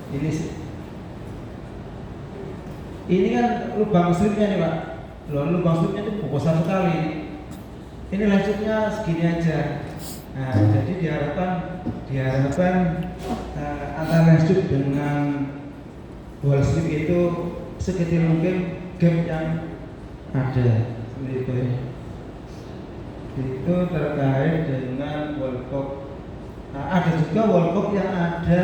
Ini ini kan lubang slipnya nih Pak. Lubang slipnya itu besar sekali. Ini lensupnya segini aja. Nah, jadi diharapkan antara lensup dengan wall slip itu sekecil mungkin gap yang ada seperti itu ya. Itu terkait dengan wallcock. Nah, ada juga wallcock yang ada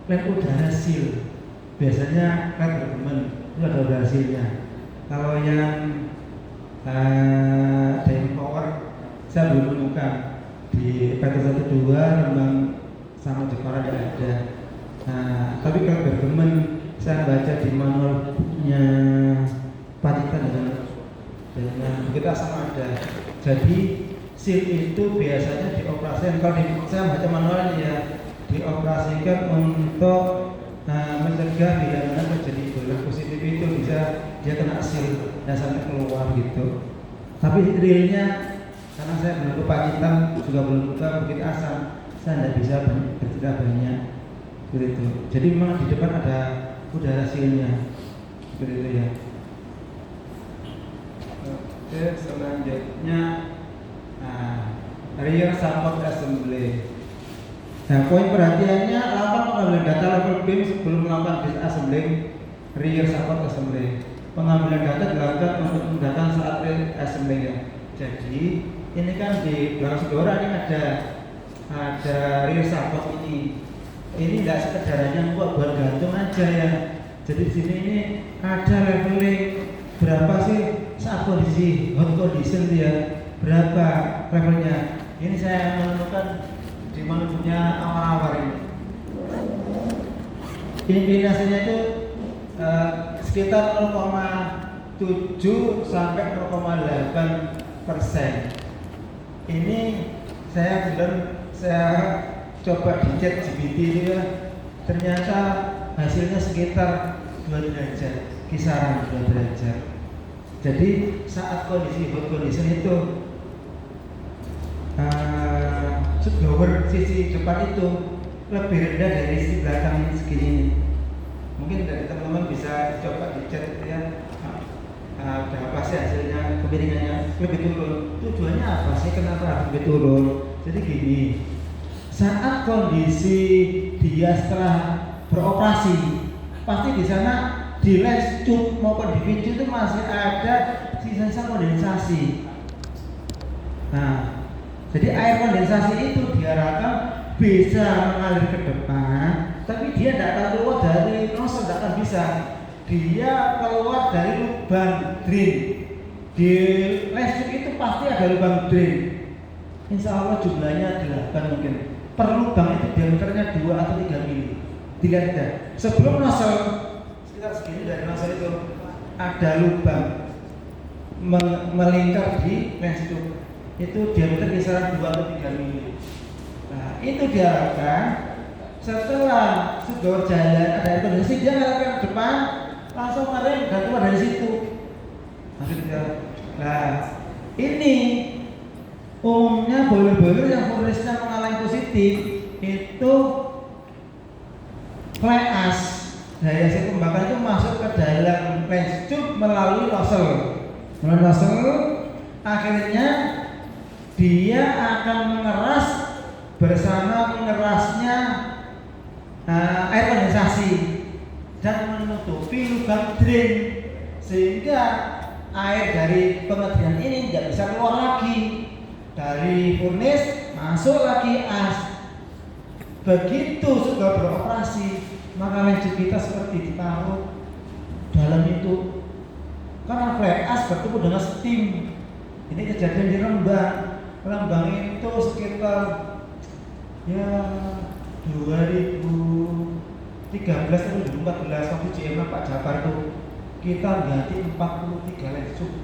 lem udara seal. Biasanya kan berteman itu ada udara sealnya. Kalau yang dying power saya belum menemukan di PT12 Rembang sama Jepara tidak ada. Nah, tapi kalau berteman saya baca di manualnya Pacitan dengan kita sama ada. Jadi seal itu biasanya dioperasikan, kalau saya baca manualnya ya, dioperasikan untuk mencegah bila mana terjadi bola positif itu bisa dia kena seal dan sampai keluar gitu. Tapi realnya karena saya belum ke Pacitan juga belum ke Bukit Asam, saya tidak bisa bercerita banyak begitu. Jadi memang di depan ada udara sealnya seperti itu ya. Oke, selanjutnya rear support assembly. Nah, poin perhatiannya lakukan pengambilan data level beam sebelum melakukan disassembling rear support assembly. Pengambilan data dilakukan untuk mendatang saat rear assembling ya. Jadi ini kan di belakang saudara ini ada rear support ini. Ini tidak sekedar hanya buat gantung aja ya. Jadi di sini ini ada leveling berapa sih saat kondisi hot condition dia, berapa levelnya. Ini saya menemukan di manualnya awal-awal ini. Inklinasinya itu sekitar 0,7 sampai 0,8%. Ini saya coba di ChatGPT itu ya, ternyata hasilnya sekitar 2 derajat, kisaran 2 derajat. Jadi saat kondisi hot condition itu subwoofer sisi depan itu lebih rendah dari sisi belakang ini segini nih. Mungkin dari teman-teman bisa coba dicek ya, berapa sih hasilnya, kemiringannya lebih turun. Tujuannya apa sih, kenapa lebih turun? Jadi gini, saat kondisi dia setelah beroperasi, pasti di sana di lens tube maupun di video itu masih ada sisa-sisa kondensasi. Nah, jadi air kondensasi itu diharapkan bisa mengalir ke depan, tapi dia tidak akan keluar dari nozzle, tidak akan bisa. Dia keluar dari lubang drain. Di lens tube itu pasti ada lubang drain. Insya Allah jumlahnya 8 mungkin. Per lubang itu diameternya 2 atau 3 mili. Dilihat ya. Sebelum nozzle sekitar segini dari nozzle itu ada lubang melingkar di lens tube. Itu diameter kisaran 2 atau 3 mili. Nah, itu diharapkan setelah sudah jalan ada air kondisi, dia ngarahkan ke depan, langsung ngerem dan keluar dari situ. Nah, ini umumnya boiler-boiler yang furnace-nya mengalami positif itu fly ash, daya hasil pembakaran itu masuk ke dalam lens tube melalui nozzle. Akhirnya dia akan mengeras bersama mengerasnya air kondensasi dan menutupi lubang drain, sehingga air dari pengedian ini tidak bisa keluar lagi dari furnace, masuk lagi as. Begitu sudah beroperasi, maka lens kita seperti ditaruh dalam itu, karena fly ash bertemu dengan steam. Ini kejadian di Rembang itu sekitar ya 2013 atau 2014 waktu GM Pak Jafar itu kita ganti 43 lens tube.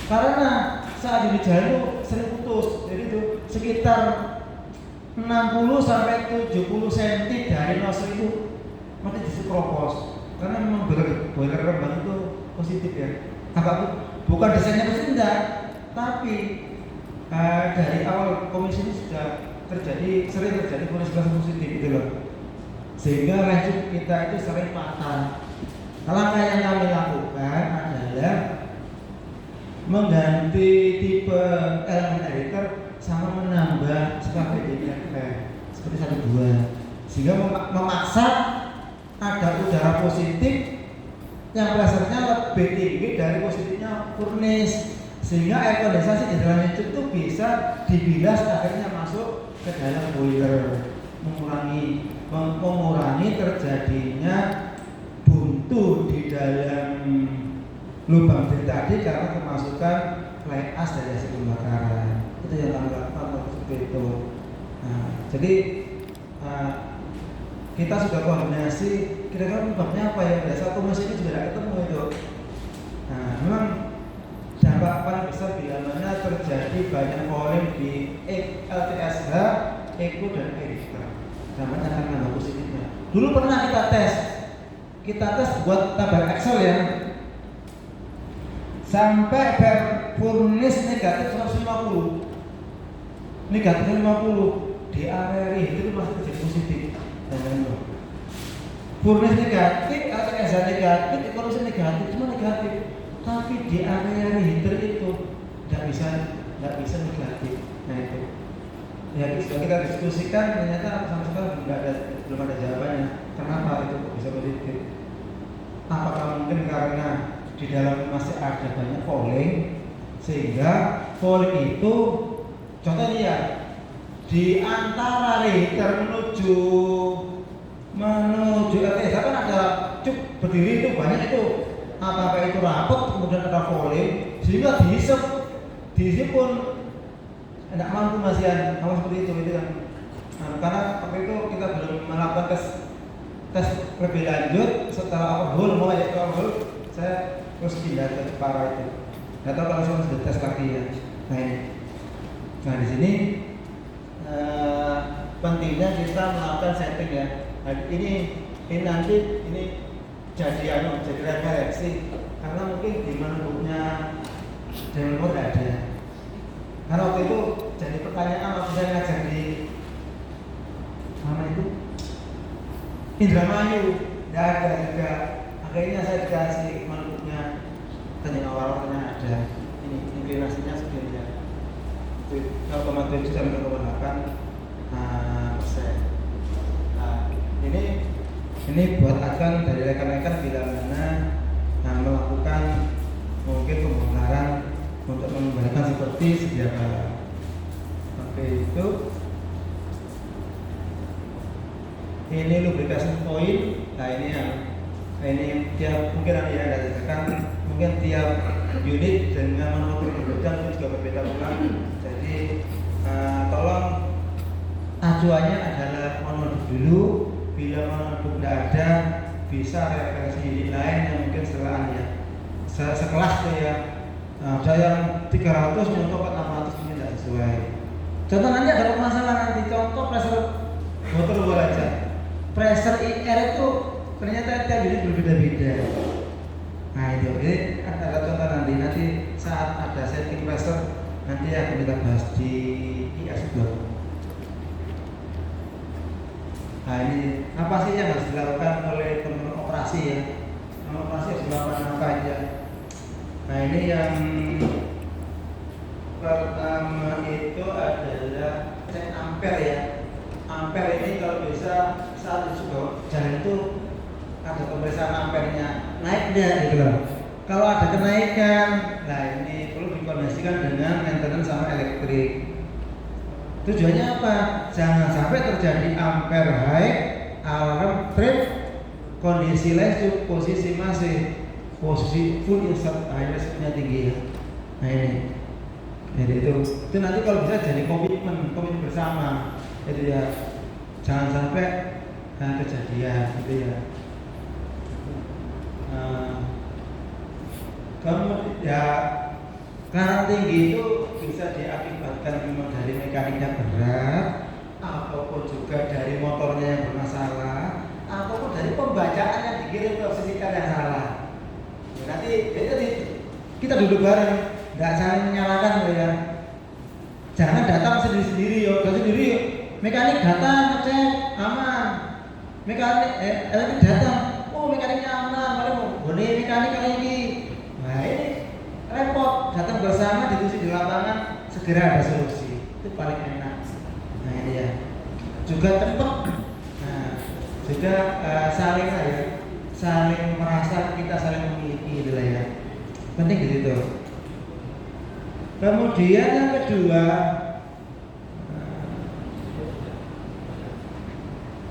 Karena saat ini jalur sering putus, jadi itu sekitar 60 sampai 70 cm dari nozzle itu mati disekropos. Karena memang boiler Rembang itu positif ya. Agak bukan desainnya positif enggak, tapi dari awal komisi ini sudah sering terjadi furnace gas positif gitu loh. sehingga lanjut kita itu sering patah. Langkah yang kami lakukan adalah mengganti tipe elemen editor sama menambah sebagai DPF seperti 1-2, sehingga memaksa ada udara positif yang pressure-nya lebih tinggi dari positifnya furnace, sehingga air kondensasi di dalam itu bisa dibilas akhirnya masuk ke dalam boiler, mengurangi terjadinya buntu di dalam lubang vent tadi karena kemasukan fly ash dari hasil pembakaran. Itu yang kami lakukan seperti itu. Nah, jadi kita sudah koordinasi kira-kira penyebabnya apa ya, satu mesin ini juga tidak ketemu itu. Nah, memang dampak paling besar bila mana terjadi banyak fouling di LTSH, ECO dan editor. Dampaknya akan nambah positifnya. Dulu pernah kita tes buat tabel Excel ya, sampai furnace negatif 150, negatif 50 di area itu masih terjadi positif. Furnace negatif, LTSH negatif, ekonomi negatif, semua negatif. Tapi di area heater itu tidak bisa negatif. Nah itu ya sudah kita diskusikan, ternyata sama sekali belum ada jawabannya. Kenapa itu bisa positif? Apakah mungkin karena di dalam masih ada banyak fouling, sehingga fouling itu contohnya ya di antara heater menuju LTSH kan ada cuk berdiri itu banyak itu. Apakah itu rapat kemudian ada fouling sehingga diisi pun tidak mampu masihan sama seperti itu kan. Nah, karena waktu itu kita belum melakukan tes lebih lanjut. Setelah overhaul saya terus pindah ke Jepara itu. Nggak tahu kalau saya sudah tes lagi ya. Nah ini, di sini pentingnya kita melakukan setting ya. Nah, ini nanti jadi referensi karena mungkin di manubuknya demo tidak ada. Karena waktu itu jadi pertanyaan waktu saya ngajar di mana itu Indramayu, tidak ada juga. Akhirnya saya dikasih manubuknya, ternyata awal-awalnya ada. Ini inklinasinya segini ya. 0,7 sampai 0,8%. Nah, ini buat akan dari rekan-rekan bila mana melakukan mungkin pembongkaran untuk mengembalikan seperti sedia kala. Oke, itu ini lubrication point. Nah ini tiap mungkin nanti ada tekan mungkin tiap unit dengan manufaktur berbeda itu juga berbeda pula. Jadi tolong acuannya adalah monoduk dulu. Bila monoduk tidak ada, bisa referensi unit lain yang mungkin setelahnya sekelas tuh ya. Ada yang 300 contoh 400 ini tidak sesuai. Contoh nanti ada permasalahan nanti, contoh pressure motor luar aja. Pressure IR itu ternyata tiap unit berbeda-beda. Nah itu, jadi ada contoh nanti saat ada setting pressure nanti akan kita bahas di IS2. Nah ini apa sih yang harus dilakukan oleh teman operasi ya? Teman operasi harus melakukan apa aja? Nah ini yang pertama itu adalah cek ampere ya. Ampere ini kalau bisa saat juga jalan itu ada pemeriksaan ampernya naik enggak gitu loh. Kalau ada kenaikan, nah ini perlu dikoordinasikan dengan maintenance sama elektrik. Tujuannya apa? Jangan sampai terjadi ampere high, alarm trip, kondisi lain posisi posisi full insert, akhirnya resikonya tinggi ya. Nah ini, jadi itu nanti kalau bisa jadi komitmen bersama, itu ya jangan sampai kejadian gitu ya. Kemudian ya karena tinggi itu bisa diakibatkan memang dari mekaniknya berat, ataupun juga dari motornya yang bermasalah, ataupun dari pembacaan yang dikirim ke fisika yang salah. Ya, nanti jadi kita duduk bareng, nggak saling menyalahkan loh ya. Jangan datang sendiri-sendiri yo, mekanik datang ngecek aman. Mekanik elektrik datang, oh mekaniknya aman, malah mau boleh mekanik kali ini. Nah ini repot, datang bersama diskusi di lapangan, segera ada solusi. Itu paling enak. Nah ini ya. Juga cepat. Nah, juga saling merasa kita saling memiliki gitu lah ya. Penting gitu. Kemudian yang kedua,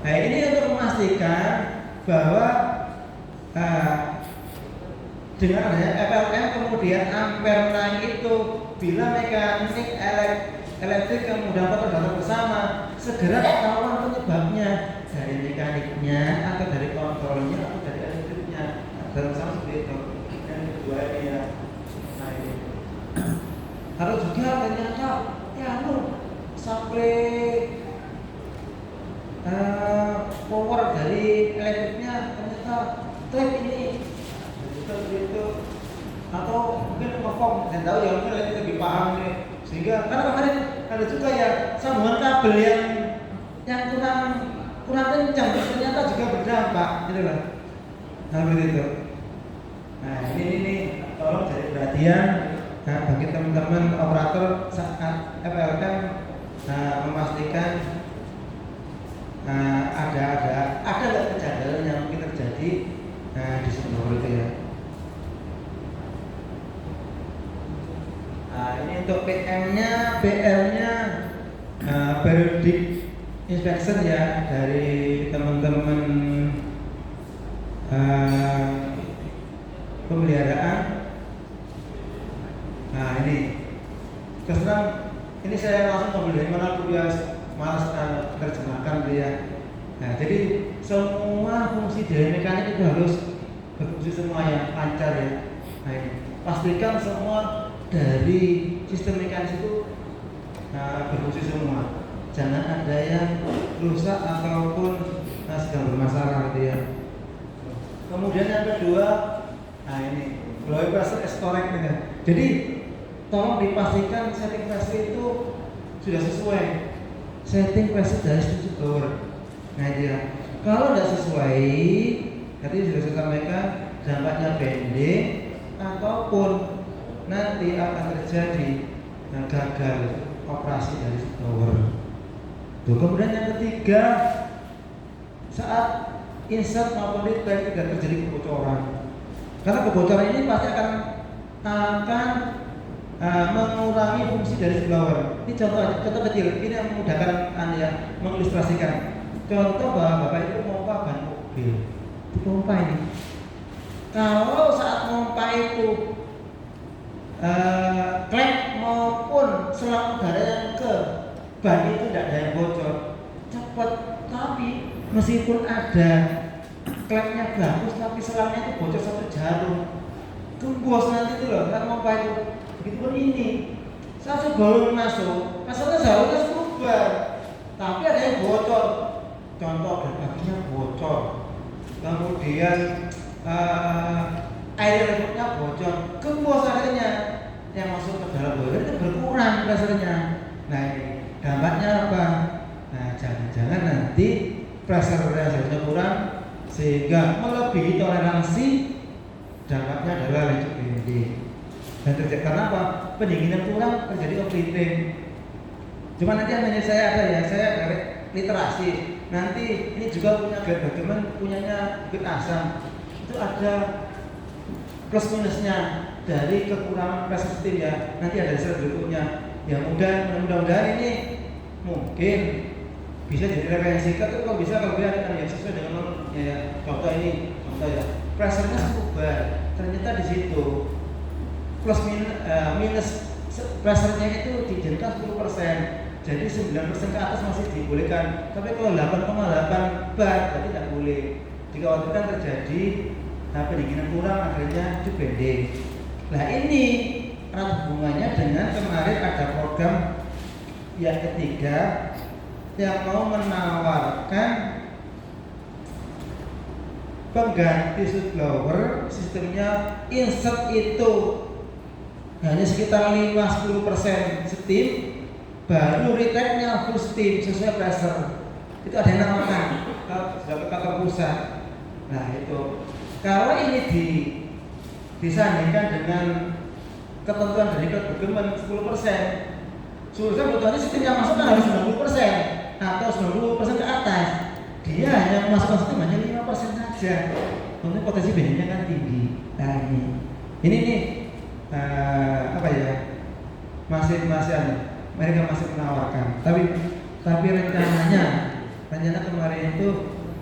nah ini untuk memastikan bahwa dengan adanya FLM kemudian ampere naik itu bila mekanik elektrik kemudian datang bersama, segera ketahuan penyebabnya dari mekaniknya atau dari kontrolnya atau dari elektriknya. Dalam sama seperti itu. Yang kedua ini ya. Nah ini. Harus juga ternyata sampai power dari elektriknya ternyata trip ini itu atau mungkin ngefok dan tahu ya mungkin elektrik lebih paham nih sehingga karena kemarin ada juga ya sambungan kabel yang kurang kencang ternyata juga berdampak gitu loh. Nah begitu. Nah ini tolong jadi perhatian bagi teman-teman operator saat FLM memastikan ada nggak kejanggalan yang mungkin terjadi di sebuah itu ya. Ini untuk PM-nya, BL-nya periodic inspection ya dari teman-teman pemeliharaan. Nah ini terus terang ini saya langsung ambil dari mana bias malas terjemahkan dia. Nah jadi semua fungsi dari mekanik itu harus berfungsi semua yang lancar ya. Nah ini pastikan semua dari sistem mekanis itu berfungsi semua. Jangan ada yang rusak ataupun sedang bermasalah gitu ya. Kemudian yang kedua, nah ini blower pressure is correct ya. Jadi tolong dipastikan setting pressure itu sudah sesuai. Setting pressure dari sisi blower. Nah dia, kalau tidak sesuai, tadi sudah saya sampaikan dampaknya pendek ataupun nanti akan terjadi gagal operasi dari blower. Kemudian yang ketiga, saat insert maupun retract tidak terjadi kebocoran. Karena kebocoran ini pasti akan mengurangi fungsi dari blower. Ini contoh kecil, ini yang memudahkan Anda mengilustrasikan. Contoh bahwa Bapak itu pompa ban mobil, itu pompa ini. Kalau saat pompa itu klep maupun selang udara yang ke ban itu tidak ada yang bocor, cepat. Tapi meskipun ada klepnya bagus, tapi selangnya itu bocor satu jarum, gembos nanti itu loh, kan pompa itu. Begitu pun ini, saat sebelum masuk, asalnya seharusnya bubar, tapi ada yang bocor. Contoh dan kakinya bocor, kemudian air remote-nya bocor, gembos akhirnya yang masuk ke dalam boiler itu berkurang pressure-nya. Nah ini dampaknya apa? Nah jangan-jangan nanti pressure reservoir kurang sehingga melebihi toleransi, dampaknya adalah leak. Dan terjadi karena apa? Pendinginan kurang terjadi overheating. Cuma nanti yang saya ada ya, saya dari literasi. Nanti ini juga punya guide document, punyanya guide asam. Itu ada plus minusnya dari kekurangan pressure steam ya. Nanti ada slide berikutnya. Ya mudah-mudahan ini mungkin bisa jadi referensi. Kalau bisa kalau ada yang sesuai dengan ya, contoh ini, contoh ya. Pressure-nya cukup bar. Ternyata di situ plus minus pressure-nya itu diizinkan 10%. Jadi 9% ke atas masih dibolehkan. Tapi kalau 8,8 bar berarti tidak boleh. Dikhawatirkan terjadi pendinginan kurang akhirnya itu pendek. Nah ini erat hubungannya dengan kemarin ada program yang ketiga yang mau menawarkan pengganti shoot blower sistemnya insert itu hanya sekitar 5-10% steam, baru retract-nya full steam sesuai pressure. Itu ada yang namakan sudah kata rusak. Nah itu kalau ini disandingkan dengan ketentuan dari government 10%, seharusnya kebutuhannya sistem yang masuk kan harus 90% atau 90% ke atas. Dia hanya memasukkan sistem hanya 5% saja. Untuk potensi bedanya kan tinggi. Nah ini nih apa ya? Masih mereka masih menawarkan. Tapi rencana kemarin itu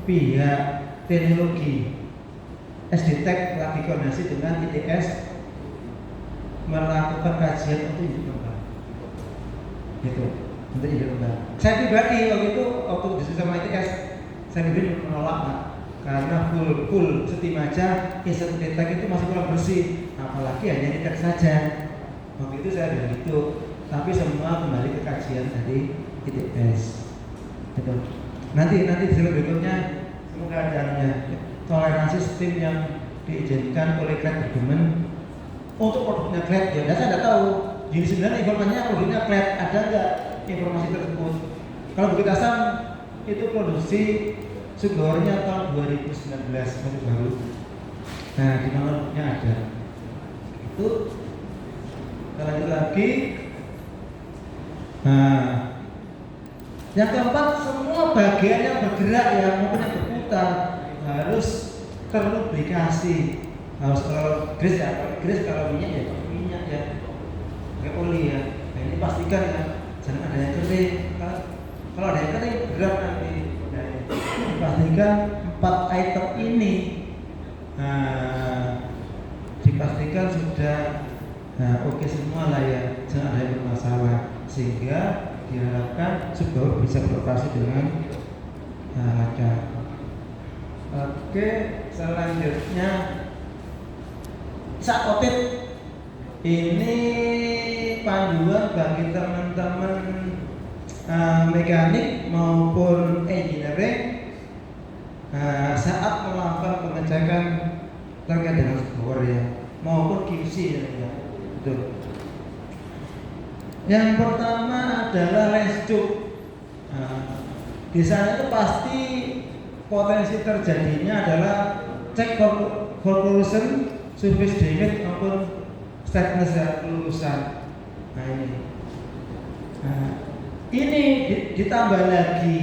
pihak teknologi SDTek lagi koordinasi dengan ITS melakukan kajian untuk hidup kembang. Gitu, untuk hidup kembang. Saya pribadi waktu diskusi sama ITS, saya pribadi menolak Pak, karena full steam aja SDTek itu masih kurang bersih, apalagi hanya ITS saja. Waktu itu saya bilang gitu, tapi semua kembali ke kajian dari ITS. Gitu. Nanti di slide berikutnya semoga adanya toleransi steam yang diizinkan oleh grade government untuk produknya grade. Ya, saya tidak tahu. Jadi sebenarnya informasinya produknya grade ada nggak informasi tersebut? Kalau Bukit Asam itu produksi sugornya tahun 2019 masih baru. Nah di nomornya ada. Itu kita lanjut lagi. Nah, yang keempat, semua bagian yang bergerak yang mungkin berputar harus terlubrikasi. Harus kalau grease kalau minyak ya pakai minyak ya, pakai oli ya. Nah ini pastikan ya, jangan ada yang kering. Kalau ada yang kering gerak nanti. Nah, pastikan 4 item ini dipastikan sudah oke semua lah ya, jangan ada yang bermasalah sehingga diharapkan Subbaur bisa beroperasi dengan lancar. Oke, selanjutnya saat audit ini panduan bagi teman-teman mekanik maupun engineering saat melakukan pengecekan terkait dengan Subbaur ya, maupun QC ya. Betul. Yang pertama adalah rescue. Di sana itu pasti potensi terjadinya adalah cek corrosion, surface damage maupun stiffness ya, kelulusan. Nah ini ditambah lagi.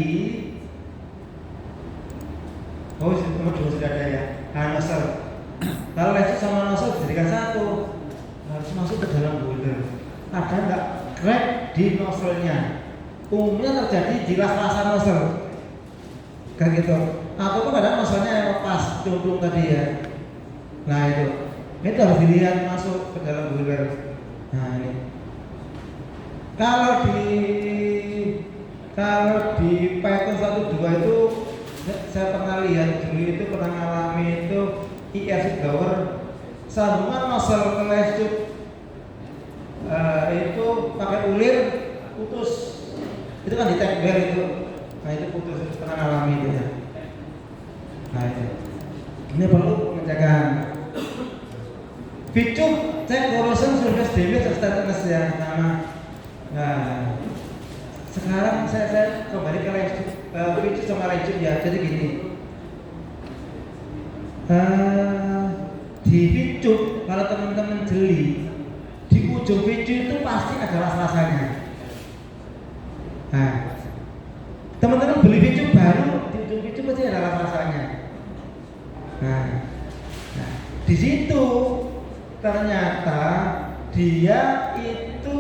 Oh, nomor 2 sudah ada ya. Nozzle. Kalau rescue sama nozzle dijadikan satu, harus masuk ke dalam boiler. Ada nggak crack di nozzle-nya? Umumnya terjadi di las-lasan nozzle, kayak gitu. Ataupun kadang nozzle-nya lepas, cumplung tadi ya. Nah itu harus dilihat masuk ke dalam boiler. Nah ini. Kalau di Python 1.2 itu saya pernah lihat dulu itu pernah ngalami itu IR Subbaur sambungan nozzle ke live tube itu pakai ulir putus, itu kan ditempel itu, nah itu putus, pernah ngalami itu ya. Nah itu ini perlu pencegahan. Picup cek corrosion, surface damage, stiffness ya sama. Nah sekarang saya kembali ke picup sama picup ya. Jadi gini, di picup kalau teman-teman jeli di ujung picup itu pasti ada las-lasannya. Nah teman-teman beli picup baru di ujung picup pasti ada las-lasannya. Nah di situ ternyata dia itu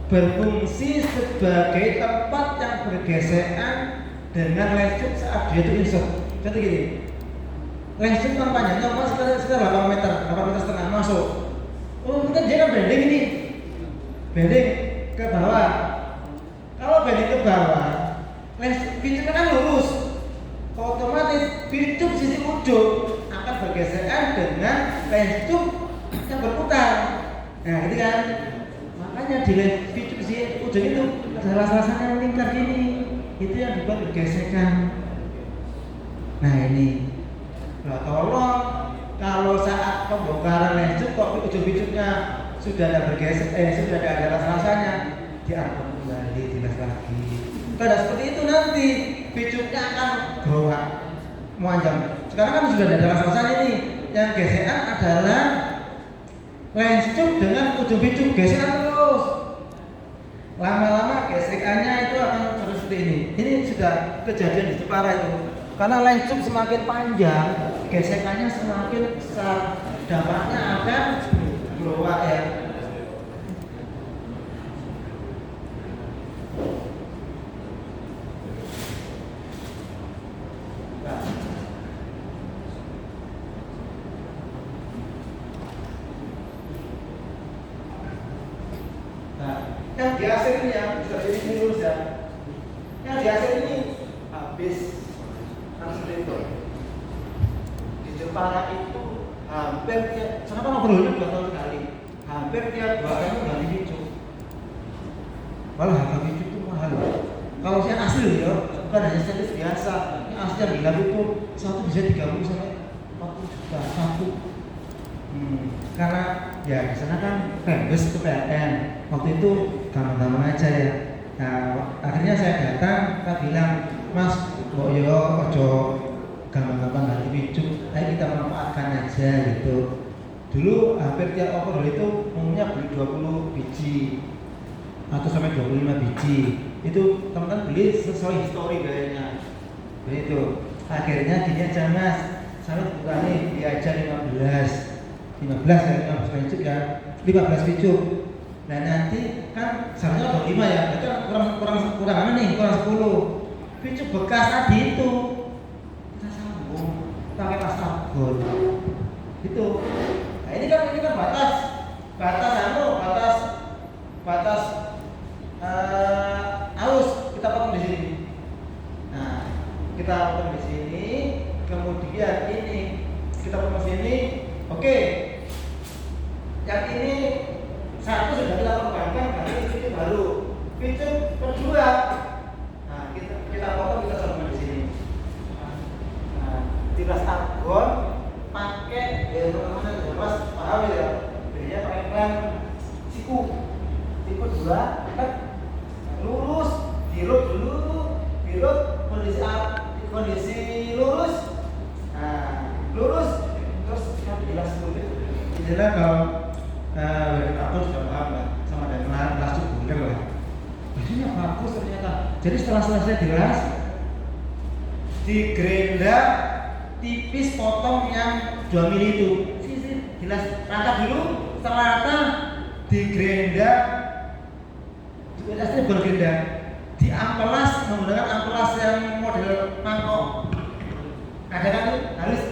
berfungsi sebagai tempat yang bergesekan dengan listrik saat dia itu insert. Jadi gini, listrik kan panjangnya sekitar 8 meter setengah masuk. Oh mungkin dia kan bending ini, bending ke bawah. Kalau bending ke bawah, picup kan lurus, otomatis picup sisi ujung akan bergesekan dengan listrik yang berputar. Nah gitu kan, makanya di picup sisi ujung itu ada las-lasan yang lingkar gini, itu yang dibuat bergesekan. Nah ini, nah tolong kalau saat pembongkaran listrik kok ujung picupnya sudah ada bergesek, sudah ada las-lasannya, diangkat kembali, dilas lagi. Pada seperti itu nanti picupnya akan growak. memanjang. Sekarang kan sudah ada masalah ini. Yang gesekan adalah lens tube dengan ujung picu gesekan terus. Lama-lama gesekannya itu akan terus seperti ini. Ini sudah kejadian di Jepara itu. Karena lens tube semakin panjang, gesekannya semakin besar. Dampaknya akan berubah ya. Yang di akhir ini ya, bisa ini lurus ya. Yang di akhir ini habis translator. Di Jepara itu hampir tiap, kenapa ngobrolnya 2 tahun sekali? Hampir tiap 2 tahun ganti picu. Malah harga picu itu mahal. Kalau saya asli ya, bukan hanya status biasa. Yang asli yang bilang itu satu bisa 30 sampai 40 juta satu. Karena ya di sana kan rembes ke PLN. Waktu itu gampang-gampang aja ya. Nah, akhirnya saya datang, kita bilang, Mas, kok yo ojo gampang-gampang ganti picu, ayo kita manfaatkan aja gitu. Dulu hampir tiap overhaul itu umumnya beli 20 biji atau sampai 25 biji. Itu teman-teman beli sesuai histori gayanya. Begitu. Akhirnya gini aja Mas, saya kurangin diajar 15 ya, 15 picu ya, 15 picu. Nah nanti kan seharusnya 25 ya, itu kurang apa nih, kurang 10. Picu bekas tadi itu kita sambung pakai plastabon itu. Nah ini kan batas aus kita potong di sini. Nah kita potong di sini, kemudian ini kita potong di sini. Oke, yang ini satu sudah kita perbankan, berarti picu baru. Picu kedua, nah kita potong, kita sambungkan di sini. Nah, tidak sabun, pakai ya teman-teman jelas paham ya. Bedanya pakai lem siku, tipe 2, kan lurus, dirut dulu, kondisi lurus, nah lurus. Terus jelas dulu. Jelas kalau aku sudah paham lah sama dengan plastik bunder lah. Bajunya bagus ternyata. Jadi setelah selesai dilas, digrenda tipis, potong yang 2 mili itu. Sisi dilas rata dulu, setelah rata digrenda. Dilasnya bergrenda. Diampelas menggunakan ampelas yang model mangkok. Ada kan harus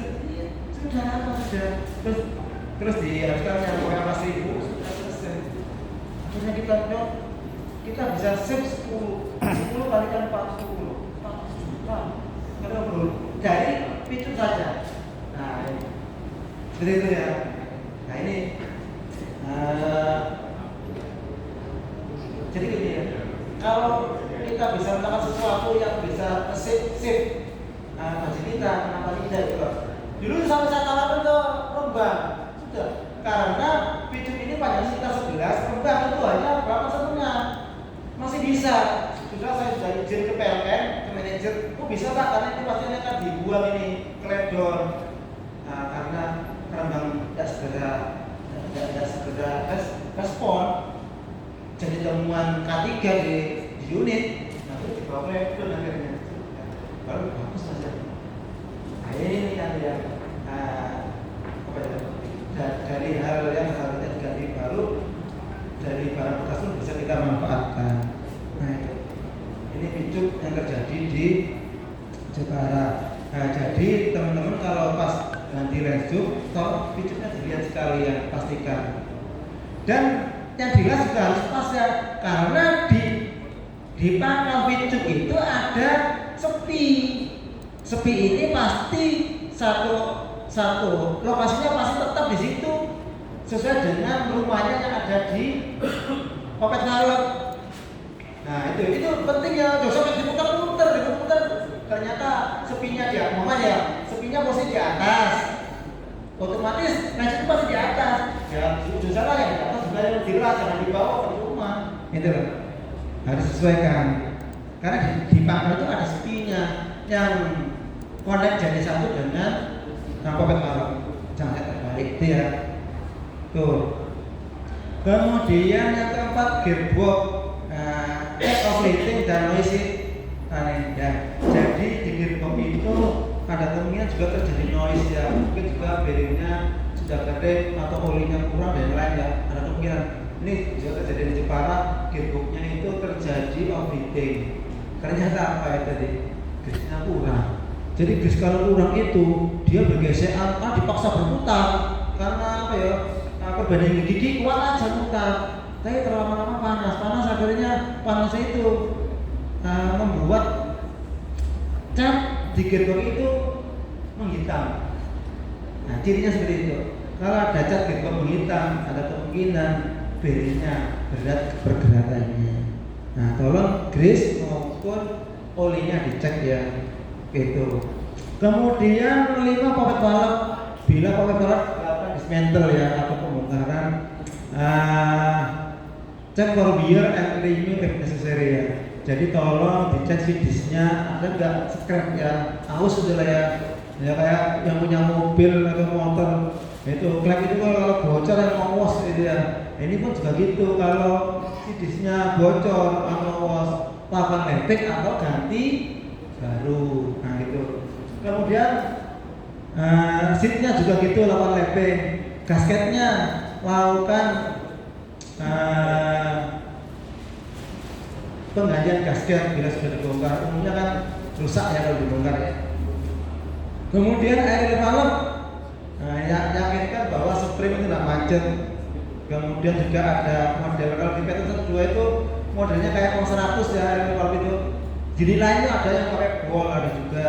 sudah terus diharuskan yang pakai alas 1000 sudah selesai. Akhirnya kita bisa save 10 kalikan 40 juta karena dari picu saja. Nah ini seperti itu ya. Nah ini jadi gini ya, kalau kita bisa melakukan sesuatu yang bisa save baju kita, kenapa tidak gitu. Dulu sampai saya tawarkan ke Rembang, sudah, karena picu ini panjang sekitar 11, Rembang itu hanya berapa satunya, masih bisa. Saya sudah izin ke PLN, ke manajer, bisa Pak, karena ini pasti akan dibuang ini ke ledor. Nah, karena Rembang tidak segera respon, jadi temuan K3 di unit, nah itu dibawa ke ledor akhirnya, baru bagus saja. Nah ini kan ya, dari hal yang harusnya diganti baru, dari barang bekas pun bisa kita manfaatkan. Nah ini picu yang terjadi di Jepara. Nah jadi teman-teman kalau pas ganti lens tube, toh picunya dilihat sekalian, pastikan. Dan yang dilihat juga harus pas ya, karena di pangkal picu itu ada sepi. Sepi ini pasti satu lokasinya pasti tetap di situ sesuai dengan rumahnya yang ada di Popet Salep. Nah itu pentingnya. Sampai diputar-putar ternyata sepinya dia, sepinya posisi di atas, otomatis lens itu pasti di atas. Ya ujung sana yang di atas juga yang diras, jangan dibawa ke rumah. Itu harus sesuaikan. Karena di pangkal itu ada sepinya yang connect jadi satu dengan popet balok. Jangan terbalik itu ya. Tuh. Kemudian yang keempat gearbox, overheating dan noisy. Ya. Jadi di gearbox itu ada kemungkinan juga terjadi noise ya. Mungkin juga bearingnya sudah kering atau olinya kurang dan lain ya. Ada kemungkinan. Ini juga terjadi di Jepara, gearboxnya itu terjadi overheating. Ternyata apa ya tadi? Grease-nya kurang. Jadi grease kalau kurang itu dia bergesekan, dipaksa berputar karena apa ya? Perbandingan gigi kuat aja mutar, tapi terlalu lama panas akhirnya panasnya itu membuat cat di gearbox itu menghitam. Nah cirinya seperti itu. Kalau ada cat gearbox menghitam, ada kemungkinan bearingnya berat pergerakannya. Nah tolong grease maupun olinya dicek ya, gitu. Kemudian 5 popet balok. Bila popet balok dismantle ya atau pembongkaran, cek for wear and renew if necessary ya. Jadi tolong dicek disknya ada nggak scratch ya, aus sudah lah ya. Ya kayak yang punya mobil atau motor itu klep itu kalau bocor yang awas gitu ya. Ini pun juga gitu, kalau disknya bocor atau awas lakukan lepek atau ganti baru. Nah itu. Kemudian seatnya juga gitu, lakukan lepek. Gasketnya lakukan penggantian gasket bila sudah dibongkar. Umumnya kan rusak ya kalau dibongkar ya. Kemudian air valve, yakinkan bahwa spring itu tidak macet. Kemudian juga ada model kalau di Peterson 2 itu modelnya kayak 100 ya air valve itu. Jadi lainnya ada yang pakai bol, ada juga.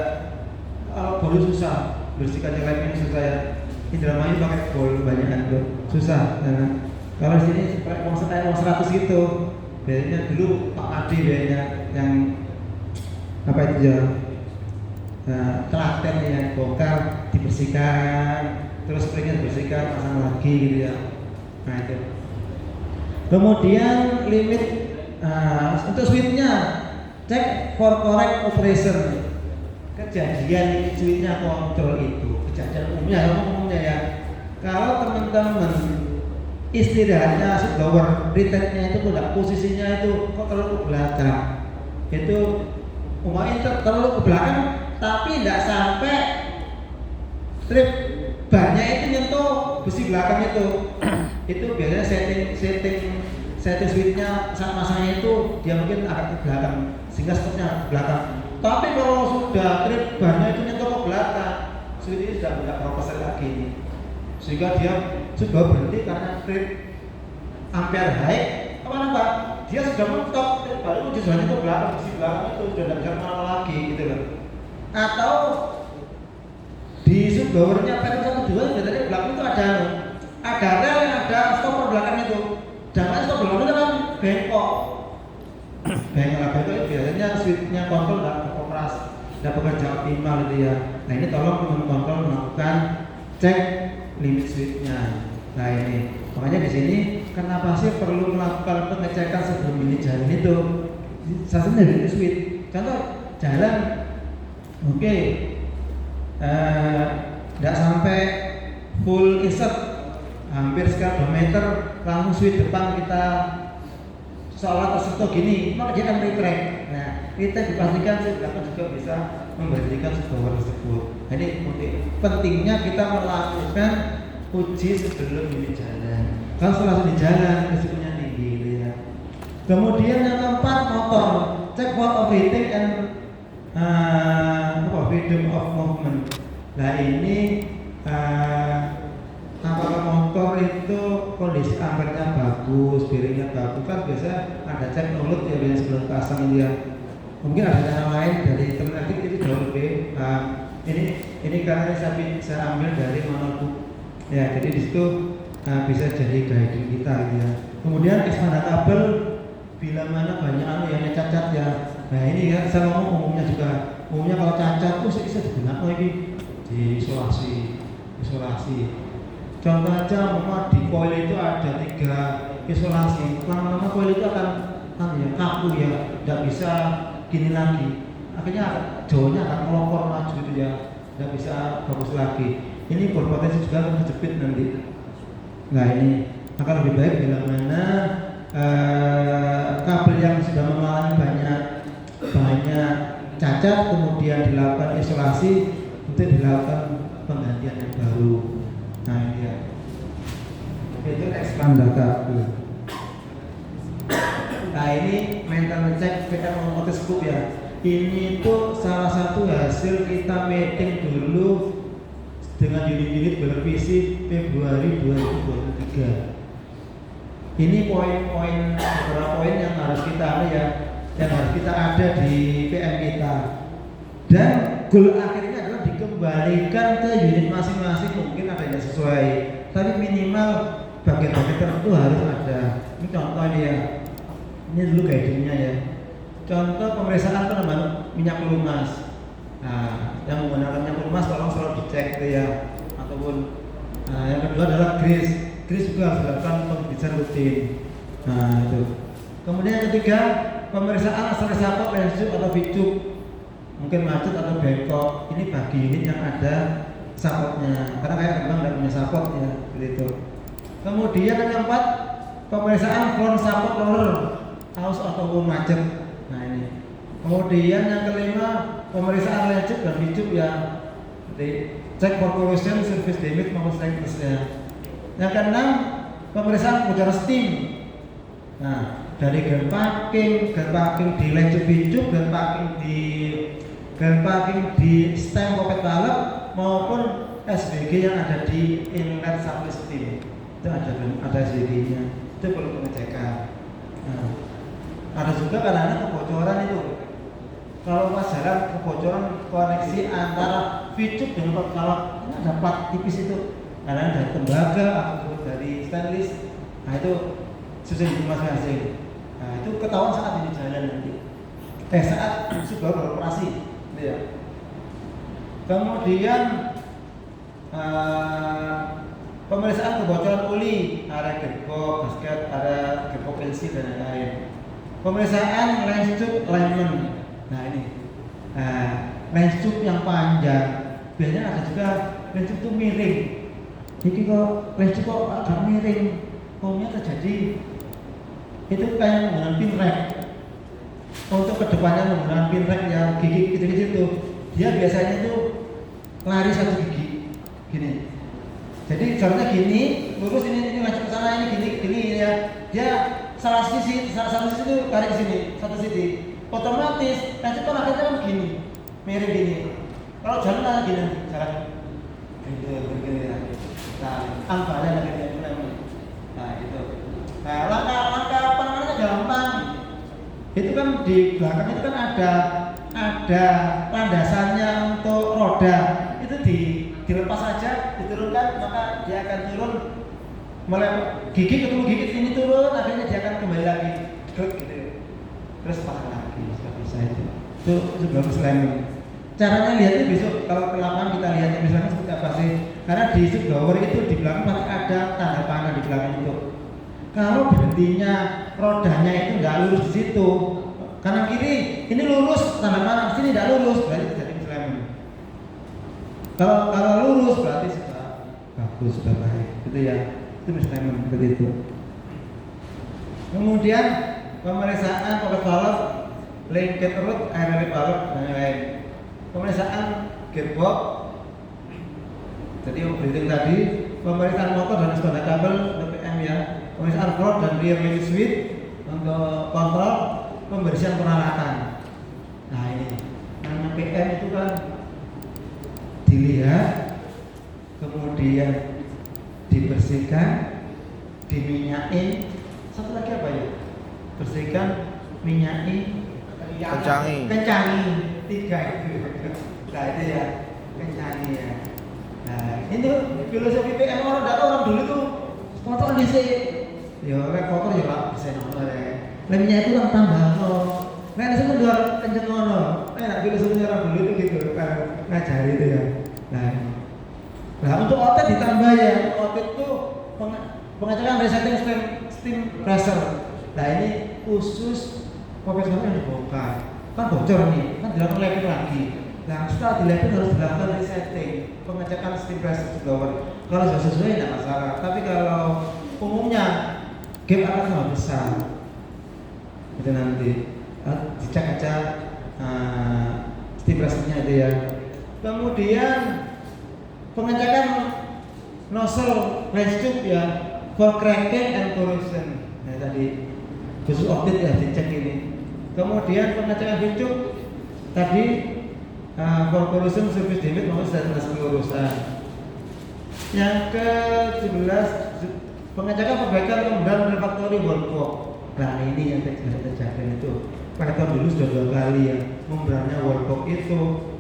Kalau bol susah, bersihkannya lem ini susah ya. Indramayu pakai bol banyak tuh, susah. Nah, kalau di sini pakai 100 gitu. Biasanya dulu Pak Adi biasanya yang apa itu ya? Telaten ya, bongkar, dibersihkan, terus springnya dibersihkan, pasang lagi gitu ya. Nah itu. Kemudian limit untuk switchnya, cek for correct operation. Kejadian switchnya kontrol itu, kejadian umumnya ya. Kalau teman-teman istirahatnya sublower retake-nya itu tidak, posisinya itu kok terlalu ke belakang, itu umumnya terlalu ke belakang tapi tidak sampai strip bannya itu nyentuh besi belakang itu biasanya setting switchnya saat masanya itu dia mungkin agak ke belakang sehingga stopnya ke belakang. Tapi kalau sudah strip bannya itu nyentuh ke belakang, switch ini sudah tidak proporsional lagi sehingga dia sudah berhenti karena strip ampere high apa dia sudah mentok, baru itu sudah nyentuh belakang, besi belakang itu sudah tidak bisa kemana lagi gitu loh. Atau di sublowernya Peterson 2 biasanya belakang itu ada rel yang ada stopper belakang itu. Jangan stopper belakang itu kan bengkok itu biasanya switchnya kontrol tidak beroperasi, tidak bekerja optimal gitu ya. Nah ini tolong teman kontrol melakukan cek limit switchnya. Nah ini makanya di sini kenapa sih perlu melakukan pengecekan sebelum ini jalan itu? Salah satunya dari switch. Contoh jalan oke, tidak sampai full insert, hampir sekitar 2 meter, langsung switch depan kita seolah tersentuh gini, maka dia akan retract. Nah, kita dipastikan switch belakang juga bisa memberhentikan sublower tersebut. Jadi pentingnya kita melakukan uji sebelum ini jalan. Kalau setelah di jalan risikonya tinggi gitu ya. Kemudian yang keempat, motor, cek for overheating and freedom of movement. Nah ini apakah motor itu kondisi ampernya bagus, bearingnya bagus, kan biasa ada cek mulut ya biasanya sebelum pasang ini ya. Mungkin ada cara lain dari teman itu jauh lebih. Ini karena saya ambil dari monobuk ya, jadi di situ bisa jadi guiding kita gitu ya. Kemudian expander kabel bila mana banyak yang cacat ya. Nah ini ya saya ngomong umumnya kalau cacat tuh bisa digunakan lagi di isolasi. Contoh aja di coil itu ada 3 isolasi. Lama-lama coil itu akan kaku ya, tidak bisa gini lagi. akhirnya jauhnya akan melopor maju gitu ya, nggak bisa bagus lagi. Ini berpotensi juga akan kejepit nanti. Nah ini akan lebih baik bila mana kabel yang sudah mengalami banyak cacat kemudian dilakukan isolasi untuk dilakukan penggantian yang baru. Nah ini ya, itu expand data. Nah ini mental check PM otoscope ya. Ini tuh salah satu hasil kita meeting dulu dengan unit-unit bervisi Februari 2023. Ini poin-poin, beberapa poin yang harus kita yang harus kita ada di PM kita. Dan goal akhirnya adalah dikembalikan ke unit masing-masing, mungkin ada yang sesuai, tapi minimal bagian-bagian tertentu harus ada. Ini contohnya ya. Ini dulu guidingnya ya. Contoh pemeriksaan penambahan minyak pelumas. Nah, yang menggunakan minyak pelumas tolong selalu dicek gitu ya. Ataupun yang kedua adalah grease juga harus dilakukan pemeriksaan rutin. Nah itu. Kemudian yang ketiga pemeriksaan asal resapot, lensup atau vicup, mungkin macet atau bengkok. Ini bagi unit yang ada sapotnya. Karena kayak memang tidak punya sapot ya, begitu. Kemudian yang keempat pemeriksaan front sapot roller, aus ataupun macet. Nah ini. Kemudian yang kelima pemeriksaan lensup dan vicup ya. Cek for corrosion, surface damage maupun strengthness-nya. Yang keenam pemeriksaan bocoran steam. Nah dari gun packing di lencup vicup, gun packing di stem popet balap maupun SBG yang ada di inlet sampai steam. Itu ada SBG-nya. Itu perlu pengecekan. Nah, ada juga kadang-kadang kebocoran itu. Kalau pas jalan kebocoran koneksi antara vicup dengan pot balap, ini ada plat tipis itu. Kadang dari tembaga atau dari stainless. Nah itu sesuai masing-masing. Nah itu ketahuan saat ini jalan nanti. Saat sudah beroperasi, gitu ya. Kemudian pemeriksaan kebocoran oli, area gearbox, gasket, area gearbox LC dan lain-lain. Pemeriksaan lens tube alignment. Nah ini, lens tube yang panjang, biasanya ada juga lens tube itu miring. Jadi kok lens tube kok agak miring, umumnya terjadi itu kayak menggunakan pin rack. Untuk kedepannya menggunakan pin rack yang gigi kecil-kecil itu, dia biasanya itu lari satu gigi, gini. Jadi caranya gini, lurus ini lanjut ke sana, ini gini ya. Dia salah sisi itu tarik ke sini, satu sisi. Otomatis lanjut kan akhirnya kan gini, miring gini. Kalau jalan kan gini, jalan begini ya. Nah, angkanya lagi mulai. Nah itu. Nah langkah apa namanya gampang. Itu kan di belakang itu kan ada landasannya untuk roda. Itu dilepas saja, diturunkan maka dia akan turun mulai gigi ketemu gigi ini turun, akhirnya dia akan kembali lagi gitu. Terus pakai lagi, sudah bisa itu. Itu bagus lem. Caranya lihatnya besok kalau ke lapangan kita lihatnya misalnya seperti apa sih? Karena di subdower itu di belakang pasti ada tanda panah di belakang itu. Kalau berhentinya rodanya itu nggak lurus di situ, kanan kiri ini lurus tanda panah, sini tidak lurus berarti terjadi mislemen. Kalau lurus berarti sudah bagus, sudah baik, gitu ya. Itu mislemen seperti itu. Kemudian pemeriksaan pocket valve, linked root, air valve dan lain-lain. Pemeriksaan gearbox, jadi briefing tadi, pemeriksaan motor dan standar kabel BPM ya, pemeriksaan front dan rear wheel switch untuk kontrol, pembersihan peralatan. Nah ini, namanya PM itu kan dilihat, kemudian dibersihkan, diminyakin, satu lagi apa ya? Bersihkan, minyakin, kencangi, 3 itu. Nah itu ya, kencangi ya. Nah itu filosofi PM orang dulu tuh kotor di sini. Ya kotor ya pak, bisa nongol ya. Lemnya itu kan tambah kok. Nah itu kan luar kenceng ngono. Nah filosofi orang dulu itu gitu, ngajari itu ya. Nah untuk otot ditambah ya, otot itu pengecekan resetting steam pressure. Nah ini khusus profesional yang dibongkar. kan bocor nih, kan dilakukan lapping lagi. Nah setelah di lapping harus dilakukan resetting, pengecekan steam pressure blower. Kalau sudah sesuai tidak masalah, tapi kalau umumnya gap akan sangat besar. Itu nanti dicek aja steam pressure-nya itu ya. Kemudian pengecekan nozzle range tube ya, for cracking and corrosion. Nah tadi khusus audit ya dicek ini. Kemudian pengecekan heat tube tadi for corrosion, service damage maupun status kelulusan. Yang ke-17 pengecekan perbaikan membran refractory wallcock. Nah ini yang terjadi itu. Pada tahun dulu sudah 2 kali ya, membrannya wallcock itu